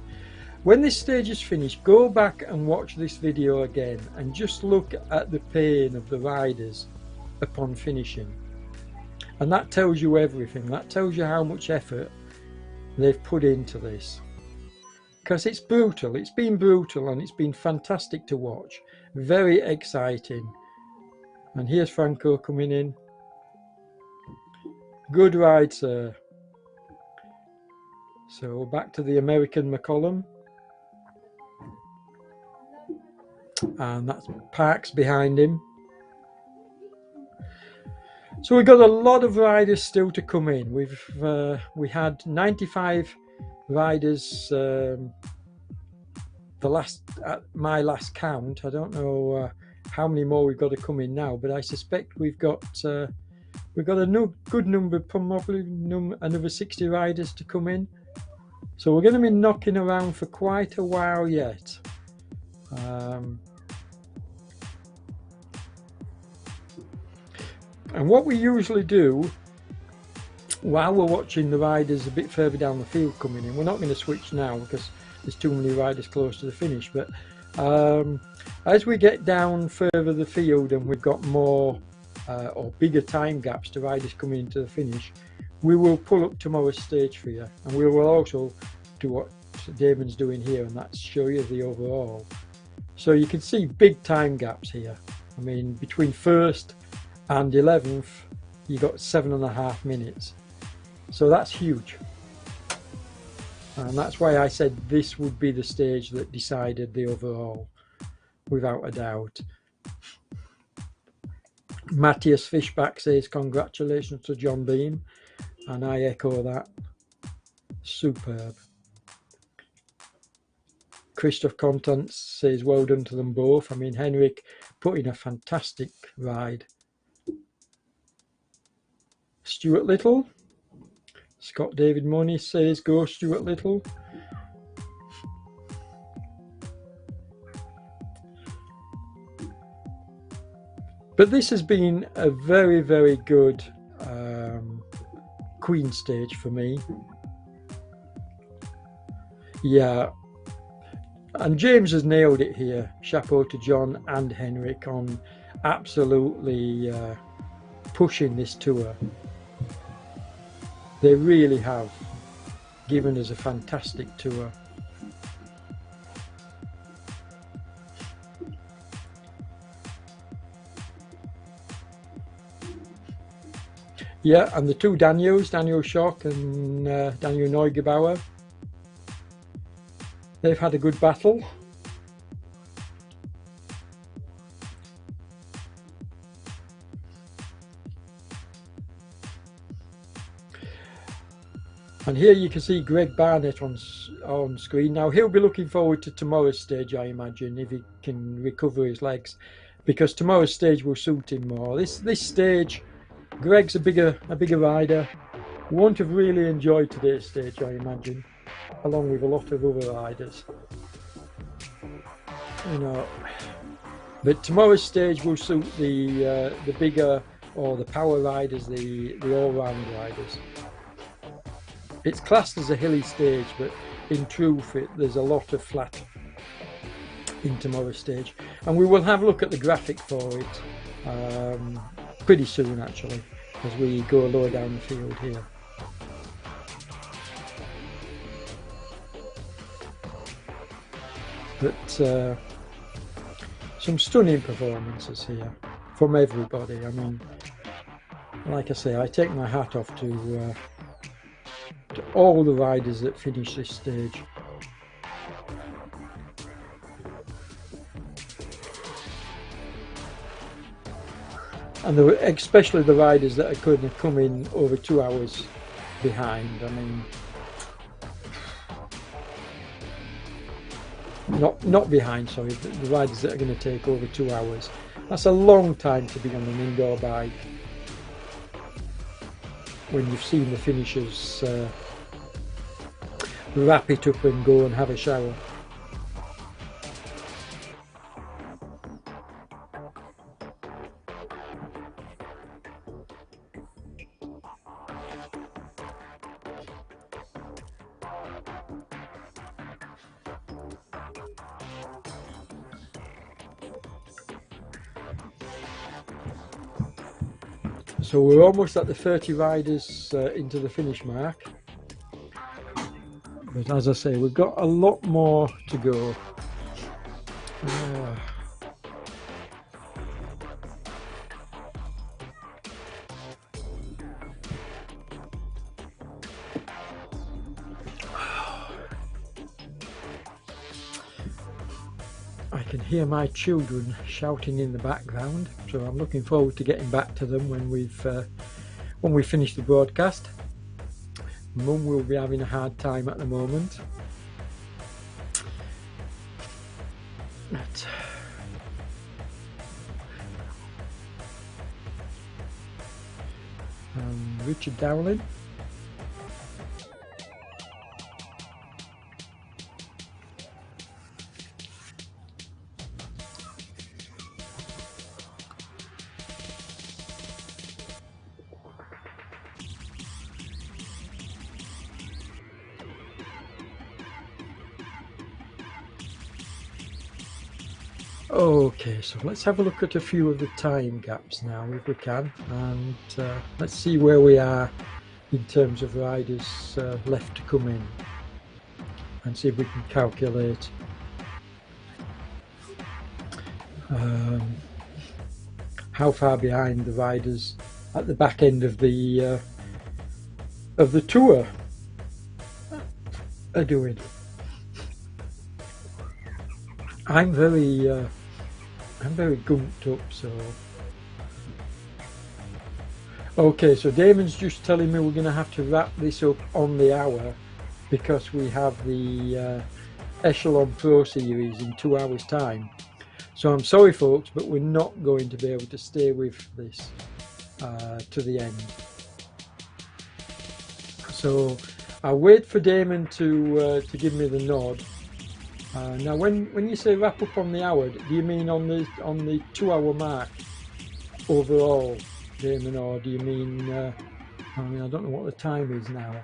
When this stage is finished, go back and watch this video again and just look at the pain of the riders upon finishing. And that tells you everything. That tells you how much effort they've put into this. Because it's brutal. It's been brutal and it's been fantastic to watch. Very exciting. And here's Franco coming in. Good ride, sir. So back to the American McCollum. And that's Parks behind him. So we've got a lot of riders still to come in. We had 95 riders at my last count. I don't know how many more we've got to come in now, but I suspect we've got a good number, probably another 60 riders to come in. So we're going to be knocking around for quite a while yet. And what we usually do while we're watching the riders a bit further down the field coming in, we're not going to switch now because there's too many riders close to the finish, but as we get down further the field and we've got more or bigger time gaps to riders coming into the finish, we will pull up tomorrow's stage for you, and we will also do what Damon's doing here, and that's show you the overall. So you can see big time gaps here. I mean, between first and 11th you got 7.5 minutes, so that's huge, and that's why I said this would be the stage that decided the overall, without a doubt. Matthias Fishback says congratulations to John Beam, and I echo that. Superb. Christoph Contant says well done to them both. I mean, Henrik put in a fantastic ride. Stuart Little. Scott David Money says go Stuart Little. But this has been a very, very good Queen stage for me. Yeah, and James has nailed it here. Chapeau to John and Henrik on absolutely pushing this tour. They really have given us a fantastic tour. Yeah, and the two Daniels, Daniel Schock and Daniel Neugebauer, they've had a good battle. And here you can see Greg Barnett on screen. Now he'll be looking forward to tomorrow's stage, I imagine, if he can recover his legs, because tomorrow's stage will suit him more. This stage, Greg's a bigger rider. Won't have really enjoyed today's stage, I imagine, along with a lot of other riders. You know, but tomorrow's stage will suit the bigger or the power riders, the all-round riders. It's classed as a hilly stage, but in truth, there's a lot of flat in tomorrow's stage, and we will have a look at the graphic for it pretty soon, actually, as we go lower down the field here. But some stunning performances here from everybody. I mean, like I say, I take my hat off to all the riders that finish this stage. And especially the riders that are going to come in over 2 hours behind. I mean, not behind, sorry, the riders that are going to take over 2 hours. That's a long time to be on an indoor bike when you've seen the finishers wrap it up and go and have a shower. So we're almost at the 30 riders into the finish mark, but as I say, we've got a lot more to go. I can hear my children shouting in the background, so I'm looking forward to getting back to them when we finish the broadcast. Mum will be having a hard time at the moment. But Richard Dowling. Okay, so let's have a look at a few of the time gaps now, if we can, and let's see where we are in terms of riders left to come in, and see if we can calculate how far behind the riders at the back end of the tour are doing. I'm very gumped up, so Okay, so Damon's just telling me we're going to have to wrap this up on the hour because we have the Echelon Pro Series in 2 hours time. So I'm sorry folks, but we're not going to be able to stay with this to the end. So I'll wait for Damon to give me the nod. Now when you say wrap up on the hour, do you mean on the 2 hour mark overall, Damon, or do you mean I mean, I don't know what the time is now.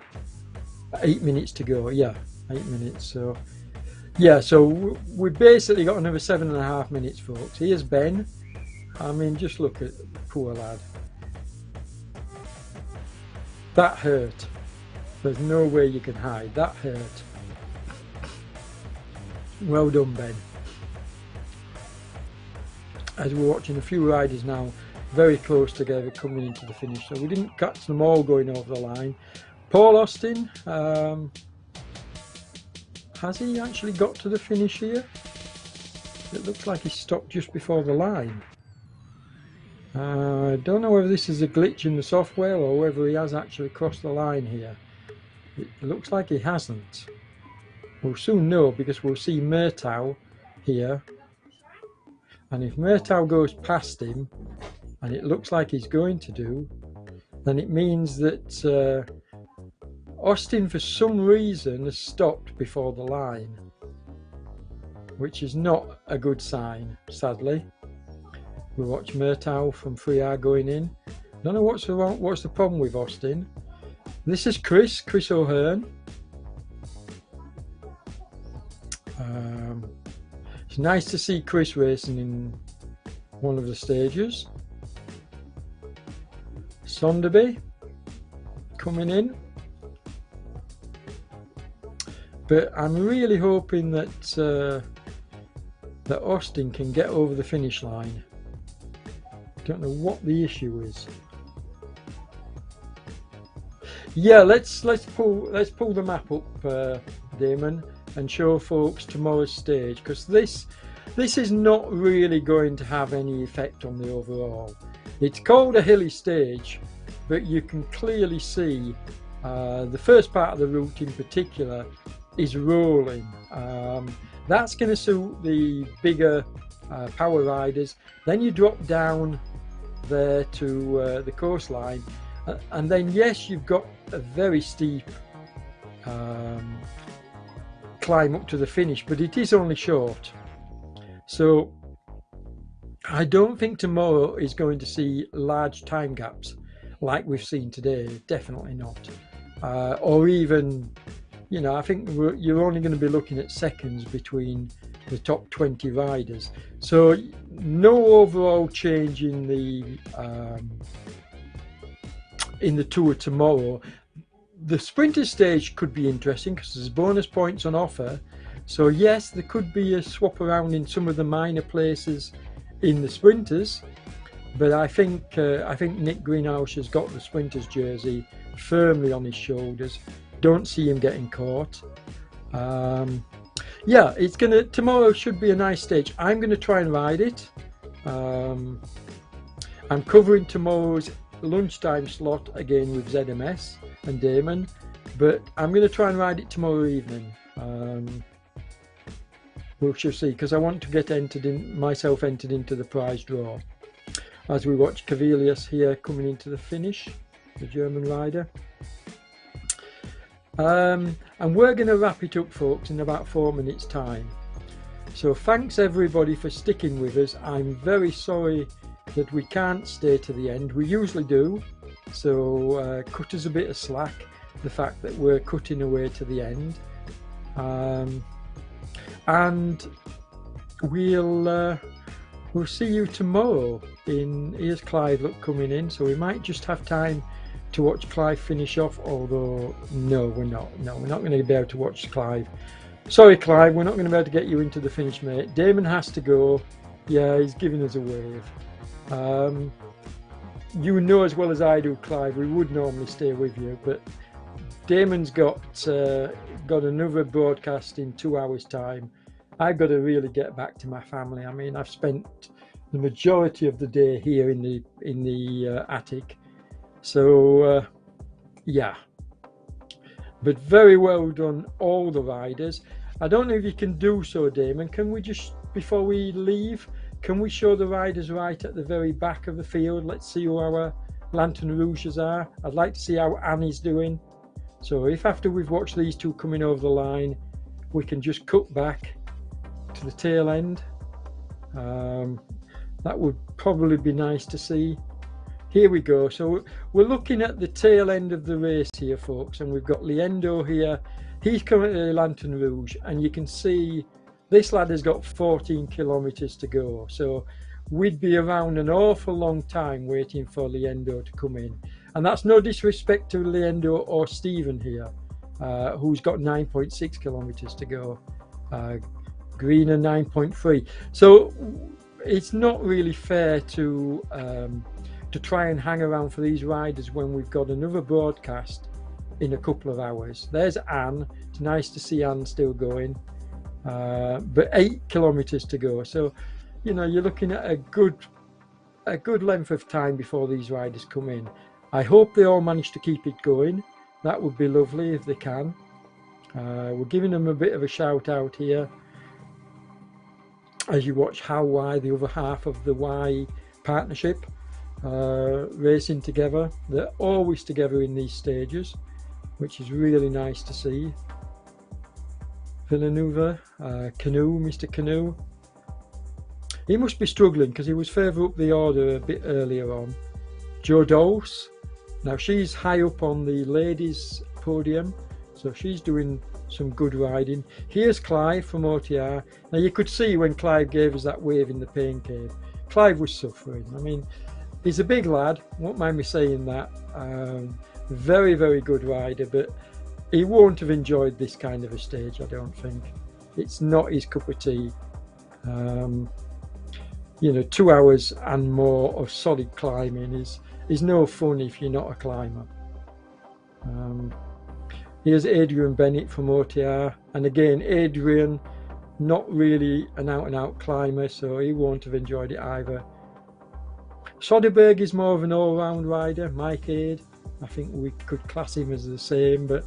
8 minutes to go. Yeah, 8 minutes. So yeah, so we've basically got another 7.5 minutes, folks. Here's Ben. I mean, just look at the poor lad. That hurt. There's no way you can hide. That hurt. Well done, Ben. As we're watching a few riders now very close together coming into the finish, so we didn't catch them all going over the line. Paul Austin, has he actually got to the finish here? It looks like he stopped just before the line. I don't know whether this is a glitch in the software or whether he has actually crossed the line here. It looks like he hasn't. We'll soon know because we'll see Murtaugh here. And if Murtaugh goes past him, and it looks like he's going to do, then it means that Austin for some reason has stopped before the line, which is not a good sign, sadly. We'll watch Murtaugh from 3R going in. Don't know what's the problem with Austin. This is Chris O'Hearn. It's nice to see Chris racing in one of the stages. Sonderby coming in. But I'm really hoping that that Austin can get over the finish line. Don't know what the issue is. Yeah, let's pull the map up, Damon, and show folks tomorrow's stage, because this is not really going to have any effect on the overall. It's called a hilly stage, but you can clearly see the first part of the route in particular is rolling. That's going to suit the bigger power riders. Then you drop down there to the coastline, and then yes, you've got a very steep climb up to the finish, but it is only short. So I don't think tomorrow is going to see large time gaps like we've seen today. Definitely not. Or even, you know, I think you're only going to be looking at seconds between the top 20 riders. So no overall change in the tour tomorrow. The sprinter stage could be interesting because there's bonus points on offer. So yes, there could be a swap around in some of the minor places in the sprinters. But I think Nick Greenhouse has got the sprinter's jersey firmly on his shoulders. Don't see him getting caught. Yeah, tomorrow should be a nice stage. I'm gonna try and ride it. I'm covering tomorrow's lunchtime slot again with ZMS and Damon, but I'm going to try and ride it tomorrow evening. We shall see, because I want to get myself entered into the prize draw as we watch Cavelius here coming into the finish, the German rider. And we're going to wrap it up, folks, in about 4 minutes time. So thanks everybody for sticking with us. I'm very sorry that we can't stay to the end. We usually do, so cut us a bit of slack, the fact that we're cutting away to the end. And we'll see you tomorrow. Here's Clive coming in, so we might just have time to watch Clive finish off, although no, we're not going to be able to watch Clive. Sorry Clive, we're not going to be able to get you into the finish, mate. Damon has to go. Yeah, he's giving us a wave. You know as well as I do, Clive, we would normally stay with you, but Damon's got another broadcast in 2 hours time. I've got to really get back to my family. I mean, I've spent the majority of the day here in the attic, So yeah, but very well done all the riders. I don't know if you can do so, Damon. Can we just, before we leave, can we show the riders right at the very back of the field? Let's see who our Lantern Rouges are. I'd like to see how Annie's doing. So if after we've watched these two coming over the line, we can just cut back to the tail end, that would probably be nice to see. Here we go. So we're looking at the tail end of the race here, folks, and we've got Liendo here. He's currently Lantern Rouge, and you can see this lad has got 14 kilometers to go. So we'd be around an awful long time waiting for Liendo to come in. And that's no disrespect to Liendo or Stephen here, who's got 9.6 kilometers to go. Greener 9.3. So it's not really fair to try and hang around for these riders when we've got another broadcast in a couple of hours. There's Anne. It's nice to see Anne still going, but 8 kilometers to go. So, you know, you're looking at a good length of time before these riders come in. I hope they all manage to keep it going. That would be lovely if they can. We're giving them a bit of a shout out here as you watch How Y, the other half of the Y partnership, racing together. They're always together in these stages, which is really nice to see. Villeneuve, Canoe, Mr. Canoe. He must be struggling because he was further up the order a bit earlier on. Jo Dulce, now she's high up on the ladies podium, so she's doing some good riding. Here's Clive from OTR. Now you could see when Clive gave us that wave in the pain cave, Clive was suffering. I mean, he's a big lad, won't mind me saying that. Very, very good rider, but he won't have enjoyed this kind of a stage, I don't think. It's not his cup of tea. You know, 2 hours and more of solid climbing is no fun if you're not a climber. Here's Adrian Bennett from OTR, and again, Adrian, not really an out-and-out climber, so he won't have enjoyed it either. Soderberg is more of an all-round rider. Mike Aid, I think we could class him as the same, but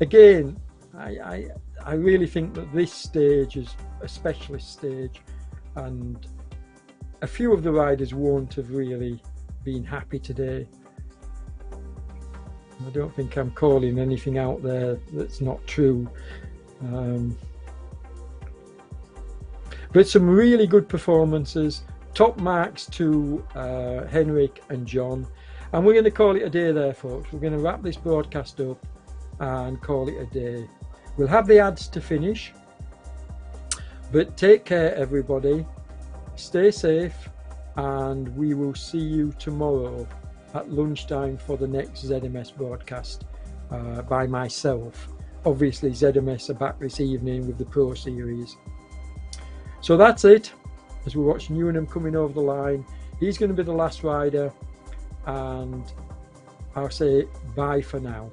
again, I really think that this stage is a specialist stage, and a few of the riders won't have really been happy today. I don't think I'm calling anything out there that's not true. But some really good performances. Top marks to Henrik and John. And we're going to call it a day there, folks. We're going to wrap this broadcast up and call it a day. We'll have the ads to finish. But take care, everybody. Stay safe. And we will see you tomorrow at lunchtime for the next ZMS broadcast by myself. Obviously ZMS are back this evening with the Pro Series. So that's it, as we watch Newnham coming over the line. He's going to be the last rider, and I'll say bye for now.